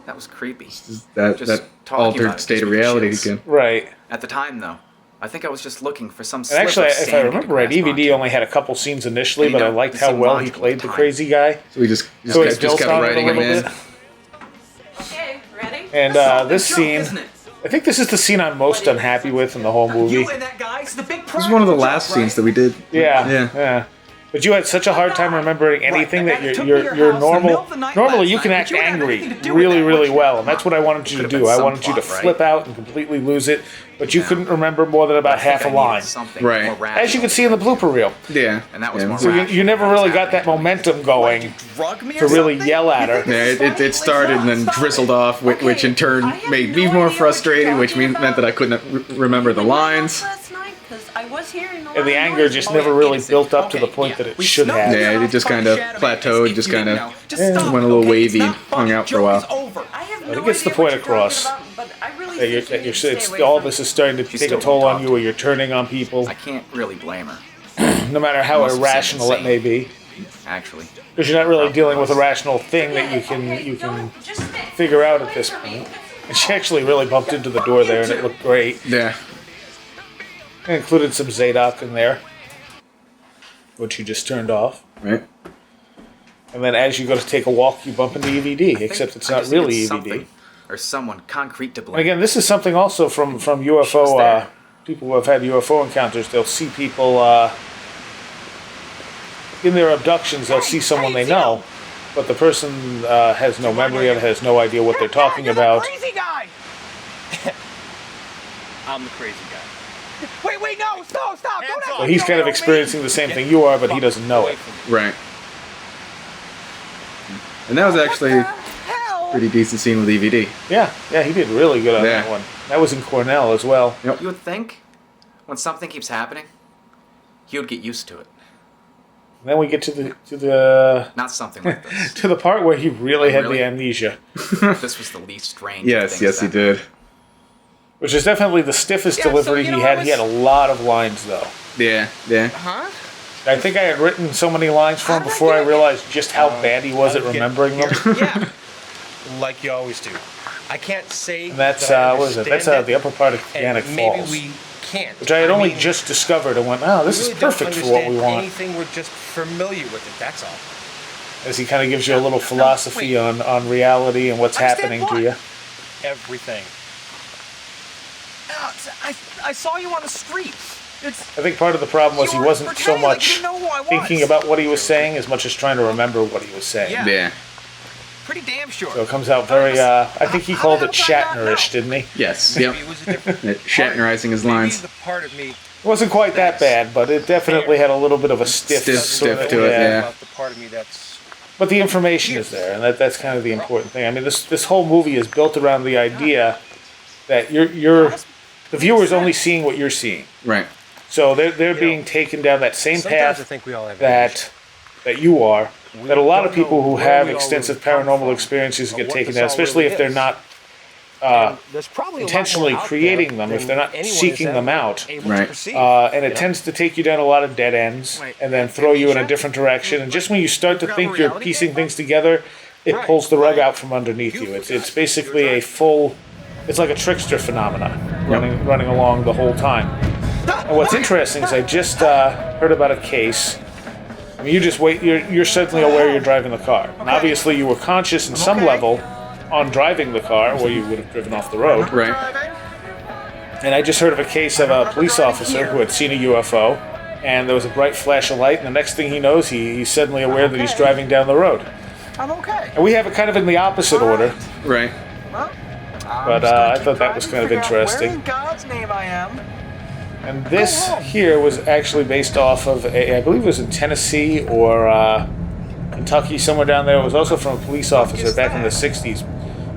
That was creepy. That Just talking about altered it state gives of me reality chills. again. Right. At the time, though, I think I was just looking for some And sliver actually, of if I sanity remember to right, grasp EVD onto. only had a couple scenes initially, And, but you I know, liked it how seemed well he logical played at the the crazy guy. So we just So he's kept built on it a writing him little in. bit. Okay, ready? And this Joke, scene, isn't it? I think this is the scene I'm most unhappy with in the whole movie. You and that guy's the big This is one of the last scenes that we did. Yeah. But you had such a hard time remembering anything Right, that took me to you're your you're house in the middle normal. of the night Normally, last you can night, act but you didn't have angry anything to do with really, that, really would you? well, and that's what I wanted you to Could've do. been I some wanted you to plot, right? flip out and completely lose it, but you couldn't remember more than about I think half a I needed line, something Right. more rational. as you can see in the blooper reel. Yeah. And that was more So rational. you never really got that momentum going Drug me to or really something? yell at her. Yeah, it started and then drizzled off, which in turn made me more frustrated, which meant that I couldn't remember the lines. And the anger just never really built up to the point that it should have. Yeah, it just kind of plateaued, just kind of went a little wavy and hung out for a while. But it gets the point across all this is starting to take a toll on you, where you're turning on people, I can't really blame her, no matter how Must have said irrational it insane. may be. actually. Because you're not really dealing with a rational thing that you can figure out at this point. And she actually really bumped into the door there, and it looked great. Yeah. It included some Zadok in there, which you just turned off. Right. And then as you go to take a walk, you bump into EVD, except it's I not just really needed EVD. something or someone concrete to blame. And again, this is something also from UFO, people who have had UFO encounters. They'll see people in their abductions, they'll see someone they know, but the person has no memory of it, has no idea what they're talking about. Crazy guy! I'm the crazy guy. Wait, no, stop! Don't So he's kind of experiencing the same thing you are, but he doesn't know it. Right. And that was actually a pretty decent scene with EVD. Yeah, he did really good on Yeah. that one. That was in Cornell as well. You would think, when something keeps happening, he would get used to it. And then we get to the Not something like this. to the part where he really had Really? the amnesia, This was the least strange. of Yes, things he that- did. which is definitely the stiffest Yeah, so, delivery you know, he I had. was- He had a lot of lines though. Yeah. Huh? I think I had written so many lines for him before I realized just how bad he was at remembering them. Yeah. Like you always do. I can't say. And that's that I what is it? That's understand the upper part of and Organic maybe Falls, we can't. which I had only mean, just discovered and went, "Oh, this we is really don't perfect for what we understand want." Anything, we're just familiar with it. That's all. As he kind of gives you a little philosophy on reality and what's Understand happening to you. Everything. I saw you on the street. I think part of the problem was he You were wasn't so pretending like much you didn't know who I was. thinking about what he was saying as much as trying to remember what he was saying. Yeah. Yeah. Pretty damn sure. So it comes out very, I think he How called the it hell did I not know? Shatnerish, didn't he? Yes. Maybe Yep. it was a different Shatnerizing his Maybe lines. the part of me It wasn't quite that bad, but it definitely had a little bit of a stiff Stiff to it, yeah. about the part of me that's But the information is there, and that's kind of the important thing. I mean, this whole movie is built around the idea that the viewer's only seeing what you're seeing. Right. So they're being taken down that same sometimes I path think we all have that you are. That a lot of don't people know who where have we all extensive really come paranormal from, experiences or get what taken this down, all especially really if they're is. not there's probably a lot intentionally more out creating there them, if than they're not anyone is seeking them ever out. able to Right. perceive, And it you know? tends to take you down a lot of dead ends and then throw you in a different direction. And just when you start to think you're piecing things together, it pulls the rug out from underneath you. It's basically it's like a trickster phenomenon running along the whole time. And what's interesting is I just heard about a case. I mean, you just wait. You're suddenly aware you're driving the car. And obviously, you were conscious in some level on driving the car, or you would have driven off the road. Right. And I just heard of a case of a police officer who had seen a UFO, and there was a bright flash of light, and the next thing he knows, he's suddenly aware that he's driving down the road. I'm okay. And we have it kind of in the opposite order. Right. But I thought that was kind of interesting. Where in God's name I am? And this here was actually based off of, I believe it was in Tennessee or Kentucky, somewhere down there. It was also from a police officer back in the 60s,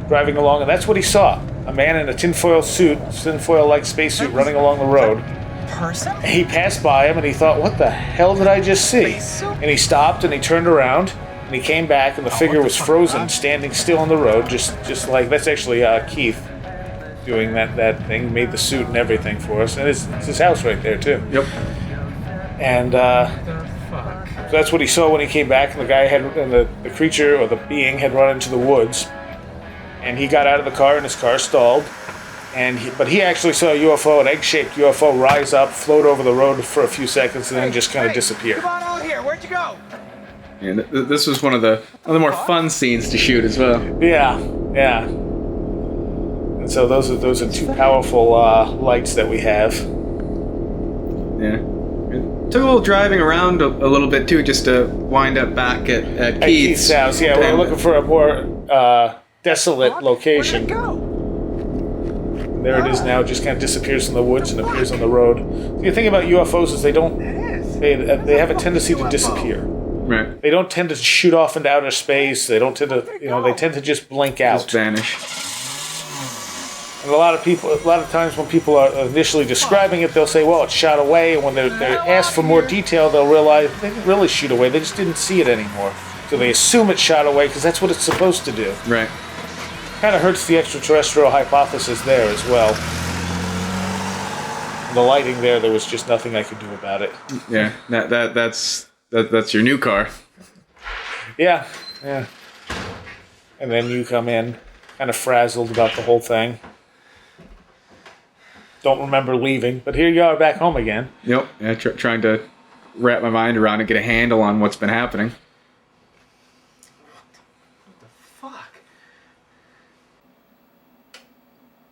driving along, and that's what he saw. A man in a tinfoil-like spacesuit running along the road. Person? And he passed by him, and he thought, what the hell did I just see? And he stopped, and he turned around, and he came back, and the figure was frozen, standing still on the road, just like, that's actually Keith. doing that thing, made the suit and everything for us, and it's his house right there too. Yep. And so that's what he saw when he came back, and the guy and the creature or the being had run into the woods, and he got out of the car and his car stalled, but he actually saw a UFO, an egg-shaped UFO, rise up, float over the road for a few seconds, and then just kind of disappear. Come on out here. Where'd you go? And this was one of the more fun scenes to shoot as well. Yeah. And so those are two powerful lights that we have. Yeah. It took a little driving around a little bit too, just to wind up back at Keith's house. Yeah, we're looking for a more desolate location. Where'd it go? There it is now. Just kind of disappears in the woods and appears on the road. The thing about UFOs is they have a tendency to disappear. Right. They don't tend to shoot off into outer space. They don't tend to, they tend to just blink out. Just vanish. And a lot of times when people are initially describing it, they'll say, well, it shot away. And when they're asked for more detail, they'll realize they didn't really shoot away. They just didn't see it anymore. So they assume it shot away because that's what it's supposed to do. Right. Kind of hurts the extraterrestrial hypothesis there as well. The lighting there was just nothing I could do about it. Yeah, that's your new car. Yeah. And then you come in, kind of frazzled about the whole thing. Don't remember leaving, but here you are back home again. Yep. Yeah, trying to wrap my mind around and get a handle on what's been happening.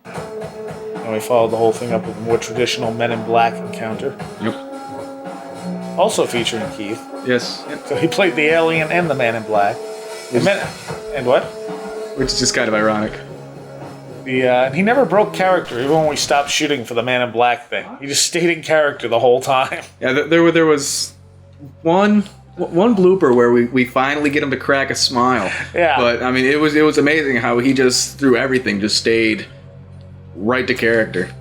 And we followed the whole thing up with a more traditional Men in Black encounter. Yep. Also featuring Keith. Yes. So he played the alien and the Man in Black. And what? Which is just kind of ironic. He never broke character, even when we stopped shooting for the Man in Black thing. He just stayed in character the whole time. Yeah, there was one blooper where we finally get him to crack a smile. Yeah. But I mean, it was amazing how he just through everything just stayed right to character.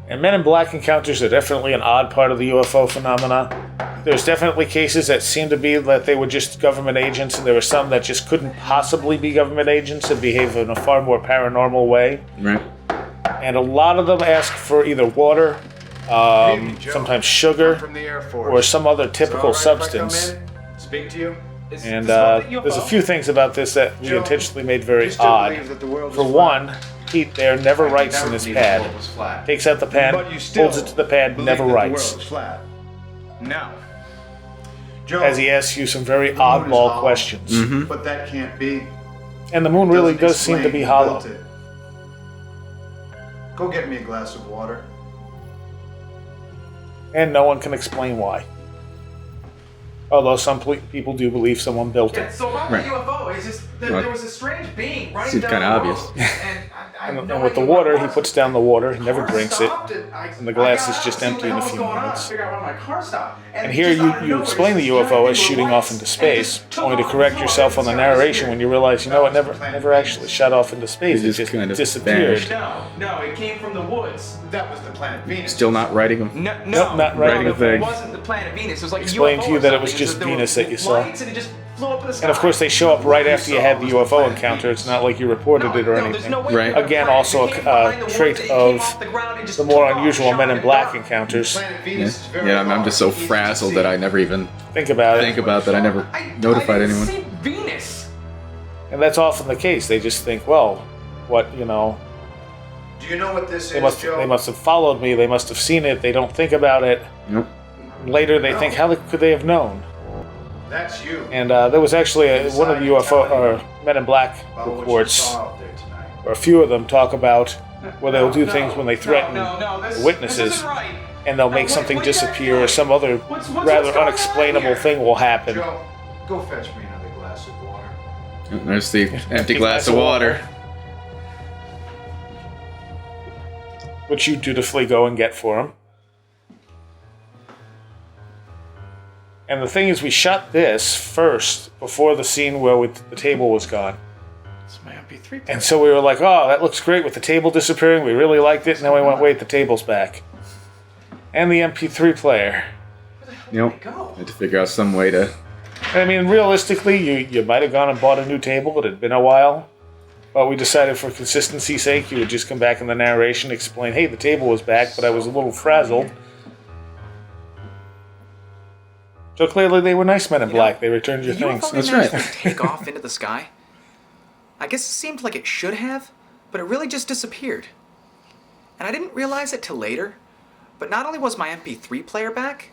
And Men in Black encounters are definitely an odd part of the UFO phenomena. There's definitely cases that seem to be that they were just government agents, and there were some that just couldn't possibly be government agents and behave in a far more paranormal way. Right. And a lot of them ask for either water, sometimes sugar, or some other typical substance. Speak to you. And there's a few things about this that we intentionally made very odd. For one, Pete there never writes in his pad. Takes out the pen, holds it to the pad, never writes. No. As he asks you some very oddball questions. Mm-hmm. But that can't be. And the moon really does seem to be hollow. Go get me a glass of water. And no one can explain why. Although some people do believe someone built it. Yeah, so about Right. the UFO, it's just there was a strange being running Seems down kinda the obvious. road, And with the water, he puts down the water, he never drinks it. And the glass is just empty in a few minutes. And here you explain the UFO as shooting off into space, only to correct yourself on the narration when you realize, it never actually shot off into space. It just kind of disappeared. vanished. No, it came from the woods. That was the planet Venus. Still not writing them. No, Nope, not writing a thing. It wasn't the planet Venus. It was like Explained a UFO to you or that it was something. just There were Venus that you saw. lights and it just flew up in the sky. And of course, they show up right after you had the UFO encounter. It's not like you reported it or anything. Right. Again, also a trait of the more unusual Men in Black encounters. Planet Venus is very Yeah, I'm large. just so Easy to frazzled see. that I never even Think about think it. about that. I never notified I didn't anyone. see Venus. And that's often the case. They just think, well, what, Do you know what this they is, must Joe? have followed me. They must have seen it. They don't think about it. Nope. Later, they think, how could they have known? That's you. And there was actually one of the UFO or Men in Black About what you reports, saw out there tonight. or a few of them talk about where they'll do things when they threaten this witnesses, isn't right. and they'll make something disappear, or some other What's rather going on unexplainable here? thing will happen. Joe, go fetch me another glass of water. There's the empty glass of water. Which you dutifully go and get for him. And the thing is, we shot this first before the scene where the table was gone. It's my MP3 player. And so we were like, oh, that looks great with the table disappearing. We really liked it. And then we went, wait, the table's back. And the MP3 player. Yep. Had to figure out some way to. I mean, realistically, you might have gone and bought a new table. It had been a while. But we decided for consistency's sake, you would just come back in the narration, explain, hey, the table was back, but I was a little frazzled. So clearly they were nice men in black. They returned your The things. UFO didn't actually take off into the sky. I guess it seemed like it should have, but it really just disappeared. And I didn't realize it till later, but not only was my MP3 player back,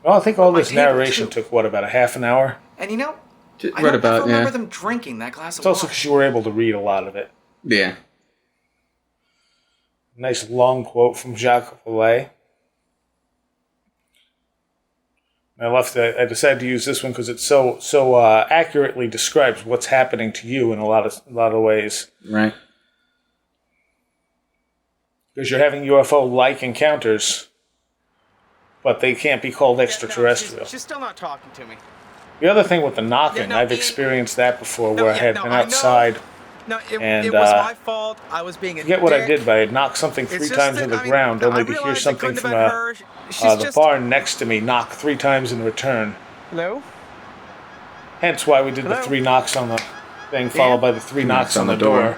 Well, I think all my this table, narration too. took, what, about a half an hour? and you know, I Right don't about, ever remember yeah. them drinking that glass of It's also water. because you were able to read a lot of it. Yeah. Nice long quote from Jacques Vallée. I decided to use this one because it so accurately describes what's happening to you in a lot of ways. Right. Because you're having UFO-like encounters, but they can't be called extraterrestrial. She's still not talking to me. The other thing with the knocking, Yeah, no, I've Ian- experienced that before, No, where I yeah, had no, been I know. outside. No, it And, was my fault. I was being a Forget what I dick. did, but I had knocked something It's 3 just times that, in the I mean, ground, I only to hear realized it something couldn't from have been her. She's the just... bar next to me knock 3 times in return. Hello? Hence why we did the Hello? 3 knocks on the thing, followed by the 3 knocks on the door.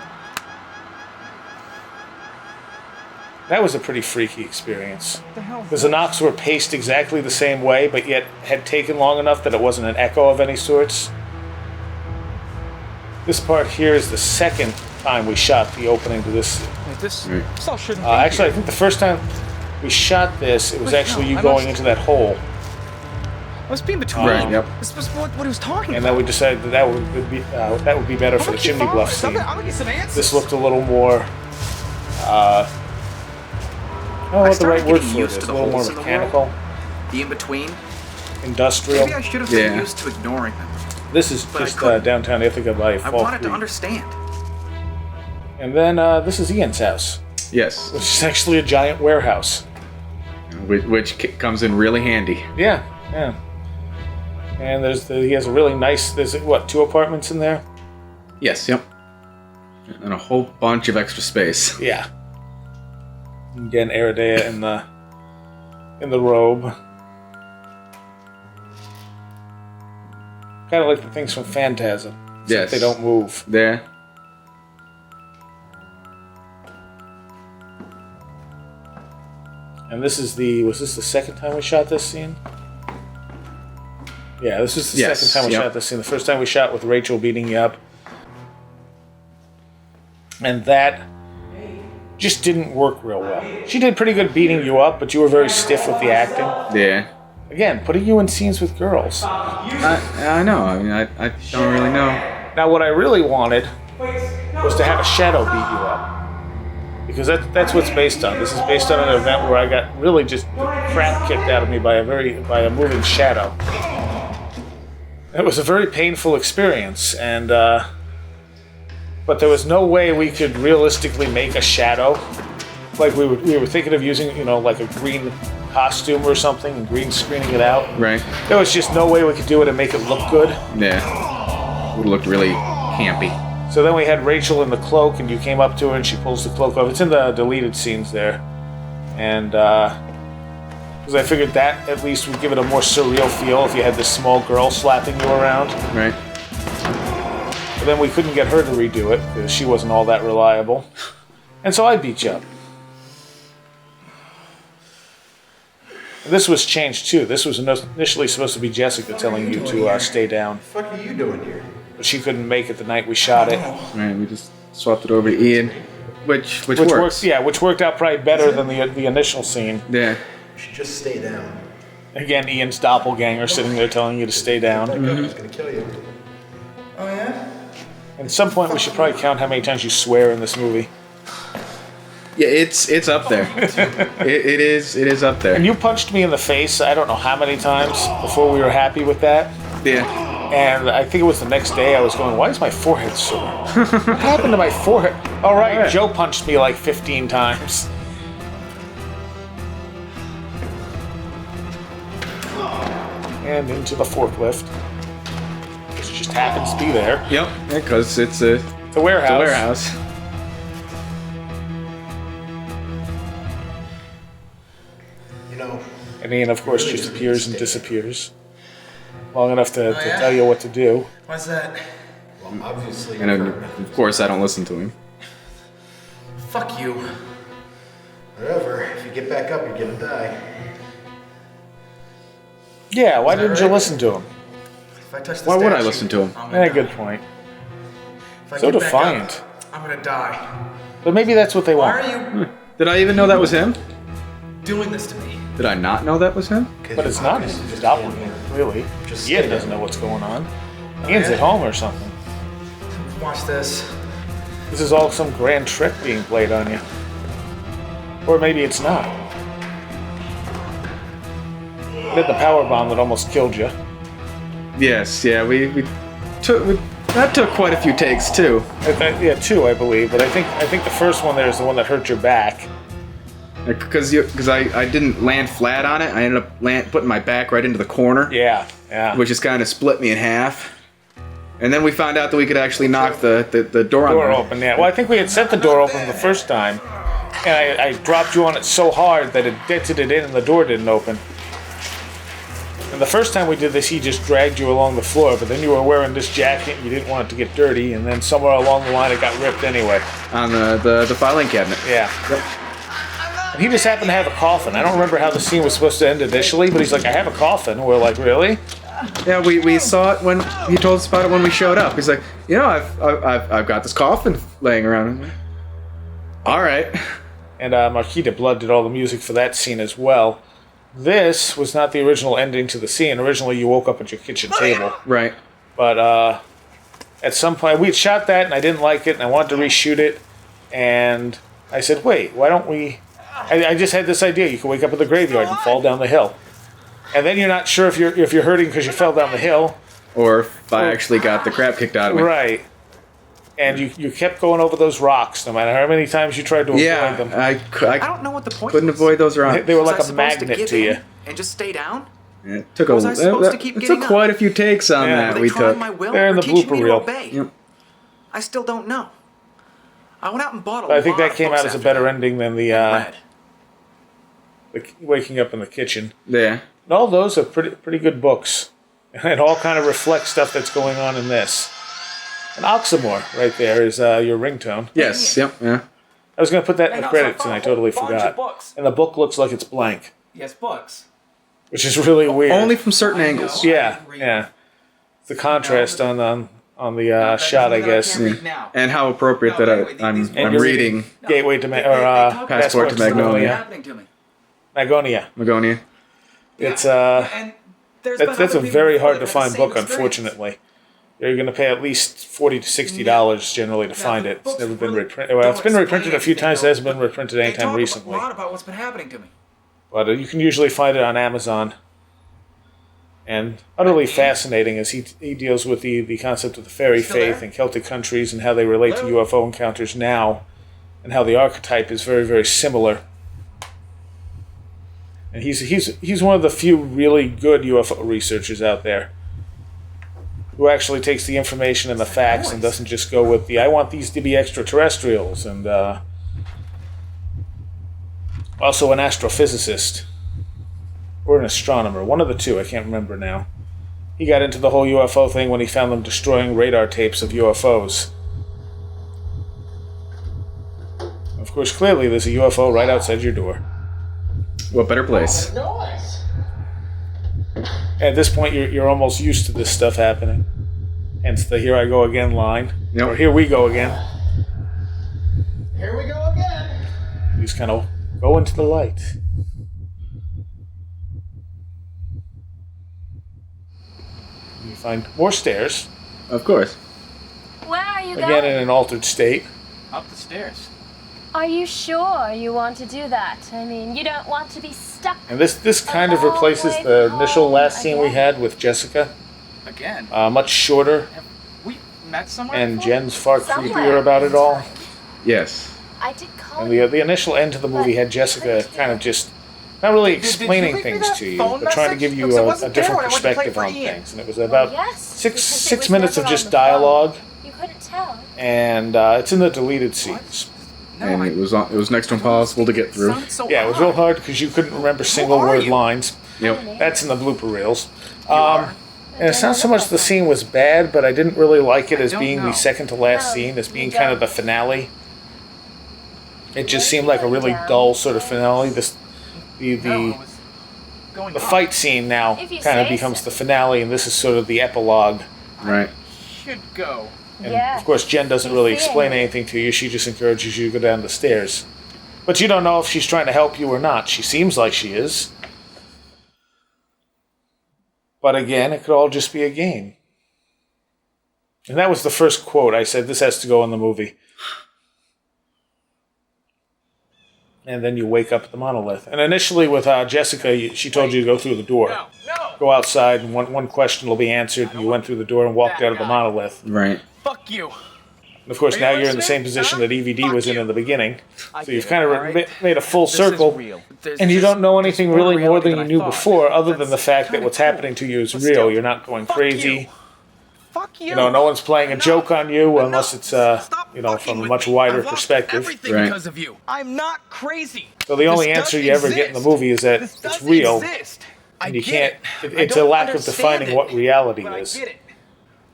That was a pretty freaky experience. What the hell? Because the knocks were paced exactly the same way, but yet had taken long enough that it wasn't an echo of any sorts. This part here is the second time we shot the opening to this. This all shouldn't be Actually, I here. think the first time we shot this, it was Wait, actually no, you I going must- into that hole. I was being between. Right, yep. This was what he was talking And about. then we decided that that would be better for the chimney bluff scene. I'm gonna get some answers. This looked a little more. I don't know what the right started word getting for it used is. to A the little more holes in the mechanical, The in-between. industrial. Maybe I should have been Yeah. used to ignoring them. This is But I just couldn't. downtown Ithaca by I Fall wanted to Creek. understand. And then this is Ian's house, Yes. which is actually a giant warehouse. Which comes in really handy. Yeah, yeah. And he has a really nice. There's what, 2 apartments in there? Yes, yep. And a whole bunch of extra space. Yeah. Again, Aradea in the robe. Kind of like the things from Phantasm. Except Yes. they don't move. There. And this is was this the second time we shot this scene? Yeah, this is the Yes, second time we yep. shot this scene. The first time we shot with Rachel beating you up. And that just didn't work real well. She did pretty good beating you up, but you were very stiff with the acting. Yeah. Again, putting you in scenes with girls. I know. I mean, I don't really know. Now, what I really wanted was to have a shadow beat you up. Because that's what's based on. This is based on an event where I got really just the crap kicked out of me by a moving shadow. It was a very painful experience, and but there was no way we could realistically make a shadow. Like we were thinking of using, like a green costume or something and green screening it out. Right. There was just no way we could do it and make it look good. Yeah. Would have looked really campy. So then we had Rachel in the cloak, and you came up to her, and she pulls the cloak off. It's in the deleted scenes there. And, because I figured that at least would give it a more surreal feel if you had this small girl slapping you around. Right. But then we couldn't get her to redo it, because she wasn't all that reliable. And so I beat you up. And this was changed, too. This was initially supposed to be Jessica telling you to stay down. What the fuck are you doing here? But she couldn't make it the night we shot it. Right. We just swapped it over to Ian, which Which works. which worked out probably better than the initial scene. Yeah. You should just stay down. Again, Ian's doppelganger sitting there telling you to stay down. That guy's gonna kill you. Oh yeah? At some point, we should probably count how many times you swear in this movie. Yeah. It's up there. it is up there. And you punched me in the face, I don't know how many times, before we were happy with that. Yeah. And I think it was the next day I was going, why is my forehead sore? What happened to my forehead? All right, Joe punched me like 15 times. And into the forklift. Which just happens to be there. Yep. Because it's a The warehouse. warehouse. You know, And Ian, of course, just appears and disappears. Long enough to tell you what to do. What's that? well, Obviously, And you've heard. of course, I don't listen to him. Fuck you. Whatever. If you get back up, you're gonna die. Yeah, why didn't you right? listen to him? If I touch the Why would I statue, listen to him? I'm gonna Yeah, die. good point. If I So get back defiant. up, I'm gonna die. But maybe that's what they Why want. are you Did I even know that was him? doing this to me? Did I not know that was him? 'cause But you it's not obviously his just doppelganger, can't- really. Just Ian stay doesn't there. know what's going on. Ian's yeah? at home or something. Watch this. This is all some grand trick being played on you. Or maybe it's not. You hit the power bomb that almost killed you. Yes, yeah, that took quite a few takes too. Yeah, two, I believe. But I think the first one there is the one that hurt your back. Because I didn't land flat on it. I ended up putting my back right into the corner, Yeah, yeah. which just kind of split me in half. And then we found out that we could actually knock the door on Door there. open, yeah. Well, I think we had set the door open the first time, and I dropped you on it so hard that it dented it in and the door didn't open. And the first time we did this, he just dragged you along the floor, but then you were wearing this jacket and you didn't want it to get dirty, and then somewhere along the line it got ripped anyway. On the filing cabinet. Yeah. And he just happened to have a coffin. I don't remember how the scene was supposed to end initially, but he's like, I have a coffin. And we're like, really? Yeah, we saw it when he told us about it when we showed up. He's like, you know, I've got this coffin laying around. All right. And Marquita Blood did all the music for that scene as well. This was not the original ending to the scene. Originally, you woke up at your kitchen table. Right. But at some point, we had shot that, and I didn't like it, and I wanted to reshoot it. And I said, wait, why don't we... I just had this idea. You could wake up in the graveyard and fall down the hill. And then you're not sure if you're hurting because you fell down the hill. Or if I actually got the crap kicked out of me. Right. And you kept going over those rocks, no matter how many times you tried to avoid them. I I don't know what the point couldn't was. avoid those rocks. They were Was like I a supposed magnet give to you. in and just stay down? It took Was I supposed to keep it getting took up? quite a few takes on Yeah. that. Were they We trying took. my will They're in or the teaching blooper me to reel. obey? Yep. I still don't know. I went out and bought a But I lot think that of came books out as a after better that. ending than the Read. waking up in the kitchen. Yeah. And all those are pretty good books. And it all kind of reflects stuff that's going on in this. And Oxymore right there is your ringtone. Yes. Yep. Yeah. I was going to put that in Hey, the no, so I credits and I found a totally whole bunch of forgot. books. And the book looks like it's blank, Yes, books. which is really weird. Only from certain angles. Yeah, yeah. The contrast on the shot, I guess. And how appropriate that I'm you're reading Gateway to Passport to Magnolia. Happening to me. Magonia. Magonia. It's And there's been that's other a people very before hard that to had the find same book, experience. unfortunately. You're going to pay at least $40 to $60 generally to find it. It's never been reprinted. Well, it's been reprinted a few times. It hasn't been reprinted They anytime talk recently. a lot about what's been happening to me. But you can usually find it on Amazon. And utterly fascinating as he deals with the concept of the fairy Still faith there? and Celtic countries and how they relate to UFO encounters now, and how the archetype is very, very similar. And he's one of the few really good UFO researchers out there who actually takes the information and the facts and doesn't just go with I want these to be extraterrestrials, and also an astrophysicist. Or an astronomer, one of the two, I can't remember now. He got into the whole UFO thing when he found them destroying radar tapes of UFOs. Of course, clearly there's a UFO right outside your door. What better place? At this point, you're almost used to this stuff happening. Hence the "Here I go again" line. Yep. Or "Here we go again." Here we go again. You just kind of go into the light. You find more stairs, Of course. Where are you again going? in an altered state. Up the stairs. Are you sure you want to do that? I mean, you don't want to be stuck. And this kind of replaces the initial last scene we had with Jessica. Again. Much shorter, We met somewhere and before? Jen's far Somewhere. creepier about it all. Yes. I did call And you. the initial end to the movie had Jessica kind of just not really Did you explaining leave me things that to you, phone but trying to message? give you Because it a wasn't there different when I went to play perspective for on Ian. things. And it was about Yes, six because it was minutes of never just on the phone. dialogue, You couldn't tell. and it's in the deleted scenes. No, And it was next to impossible to get through. sounded so Yeah, it was odd. real hard because you couldn't remember single are word you? lines. Yep. That's in the blooper reels. You are. And it's not so much the scene was bad, but I didn't really like it as being the second to last scene, as being kind of the finale. It just seemed like a really dull sort of finale. The fight scene now kind of becomes the finale, and this is sort of the epilogue. Right. Should go. And of course, Jen doesn't really explain anything to you. She just encourages you to go down the stairs. But you don't know if she's trying to help you or not. She seems like she is. But again, it could all just be a game. And that was the first quote. I said, this has to go in the movie. And then you wake up at the monolith. And initially with Jessica, she told you to go through the door. No. Go outside, and one question will be answered, and you went through the door and walked out of the monolith. Right. Fuck you. And of course, now you're in the same position that EVD was in the beginning. So you've kind of made a full circle, and you don't know anything really more than you knew before, other than the fact that what's happening to you is real. You're not going crazy. Fuck you. You know, no one's playing a joke on you unless it's, from a much wider perspective. Everything Right. because of you. I'm not crazy. So the only answer you ever get in the movie is that it's real, and you can't. It's a lack of defining what reality is. I get it.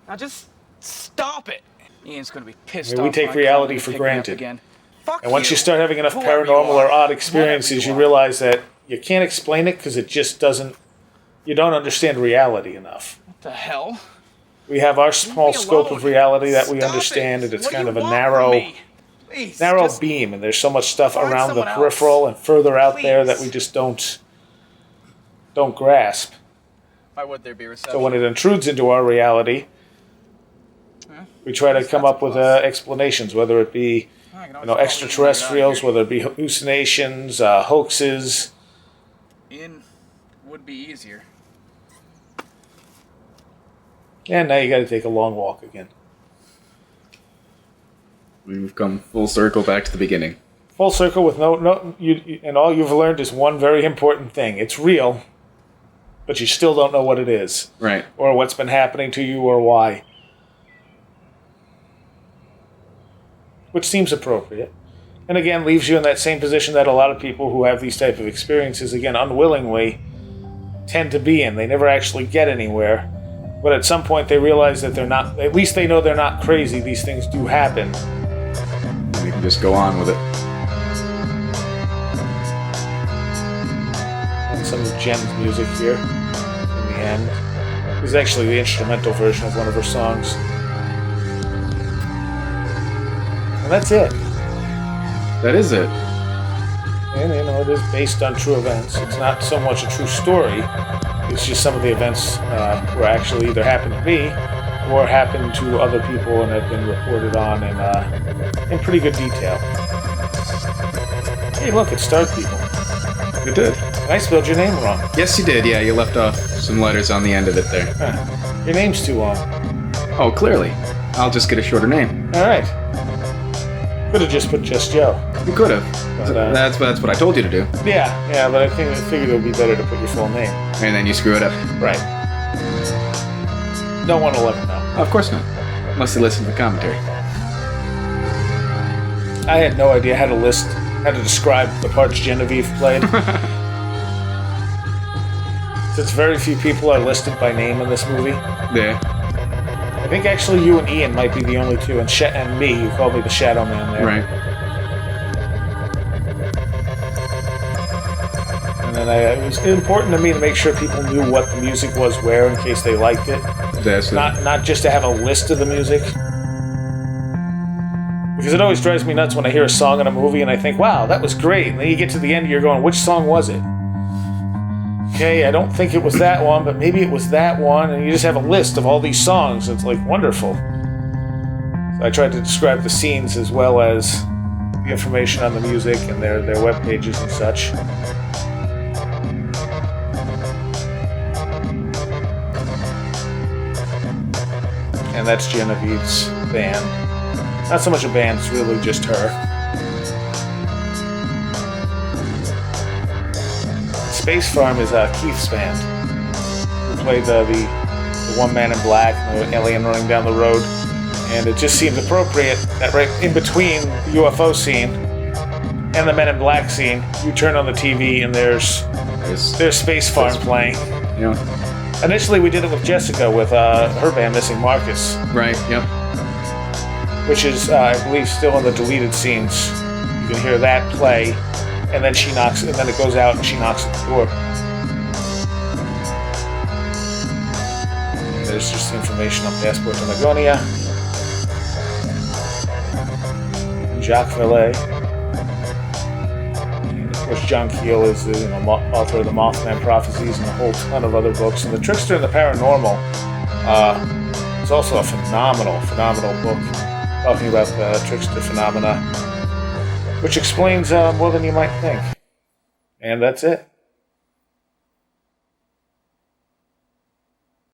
Now just stop it. Ian's gonna be pissed I mean, we off. take when I reality come for and pick me up granted. again. Fuck And once you you start having enough Whoever you paranormal or are, odd experiences, whatever you are. realize that you can't explain it because it just doesn't. You don't understand reality enough. What the hell? We have our small Leave me scope alone. of reality that we Stop understand, it. and it's What do kind you of a want from narrow me? Please, just beam, and there's so much stuff find around the someone else. peripheral and further out there that Please. we just don't grasp. Why would there be reception? So when it intrudes into our reality, we try to come up with explanations, whether it be I can always call extraterrestrials, whether it be hallucinations, hoaxes. In would be easier. And now you got to take a long walk again. We've come full circle back to the beginning. Full circle with and all you've learned is one very important thing. It's real, but you still don't know what it is. Right. Or what's been happening to you or why. Which seems appropriate. And again, leaves you in that same position that a lot of people who have these type of experiences, again, unwillingly, tend to be in. They never actually get anywhere. But at some point they realize that they're not, at least they know they're not crazy. These things do happen. We can just go on with it. And some of Jen's music here in the end. This is actually the instrumental version of one of her songs. And that's it. That is it. And, it is based on true events. It's not so much a true story. It's just some of the events were actually either happened to me or happened to other people and have been reported on in pretty good detail. Hey, look, it starred people. It did. And I spelled your name wrong. Yes, you did. Yeah, you left off some letters on the end of it there. Huh. Your name's too long. Oh, clearly. I'll just get a shorter name. All right. Could have just put just Joe. You could have. But, That's what I told you to do. Yeah, but I figured it would be better to put your full name. And then you screw it up. Right. No one will ever know. Of course not. Unless they listen to the commentary. I had no idea how to describe the parts Genevieve played. Since very few people are listed by name in this movie. Yeah. I think actually you and Ian might be the only two, and me, you called me the Shadow Man there. Right. And then it was important to me to make sure people knew what the music was where in case they liked it. That's Not just to have a list of the music. Because it always drives me nuts when I hear a song in a movie and I think, wow, that was great. And then you get to the end and you're going, which song was it? Okay, I don't think it was that one, but maybe it was that one. And you just have a list of all these songs. It's like wonderful. So I tried to describe the scenes as well as the information on the music and their web pages and such. And that's Genevieve's band. Not so much a band, it's really just her. Space Farm is Keith's band, who played the one man in black, the alien running down the road. And it just seemed appropriate that right in between the UFO scene and the Men in Black scene, you turn on the TV and there's Space Farm playing. You know, Initially, we did it with Jessica with her band Missing Marcus, Right. Yep. which is, I believe, still in the deleted scenes. You can hear that play, and then she knocks, and then it goes out, and she knocks at the door. There's just information on Passport to Magonia. Jacques Vallée. And of course, John Keel is the author of the Mothman Prophecies and a whole ton of other books. And The Trickster and the Paranormal is also a phenomenal book talking about the trickster phenomena, which explains more than you might think. And that's it.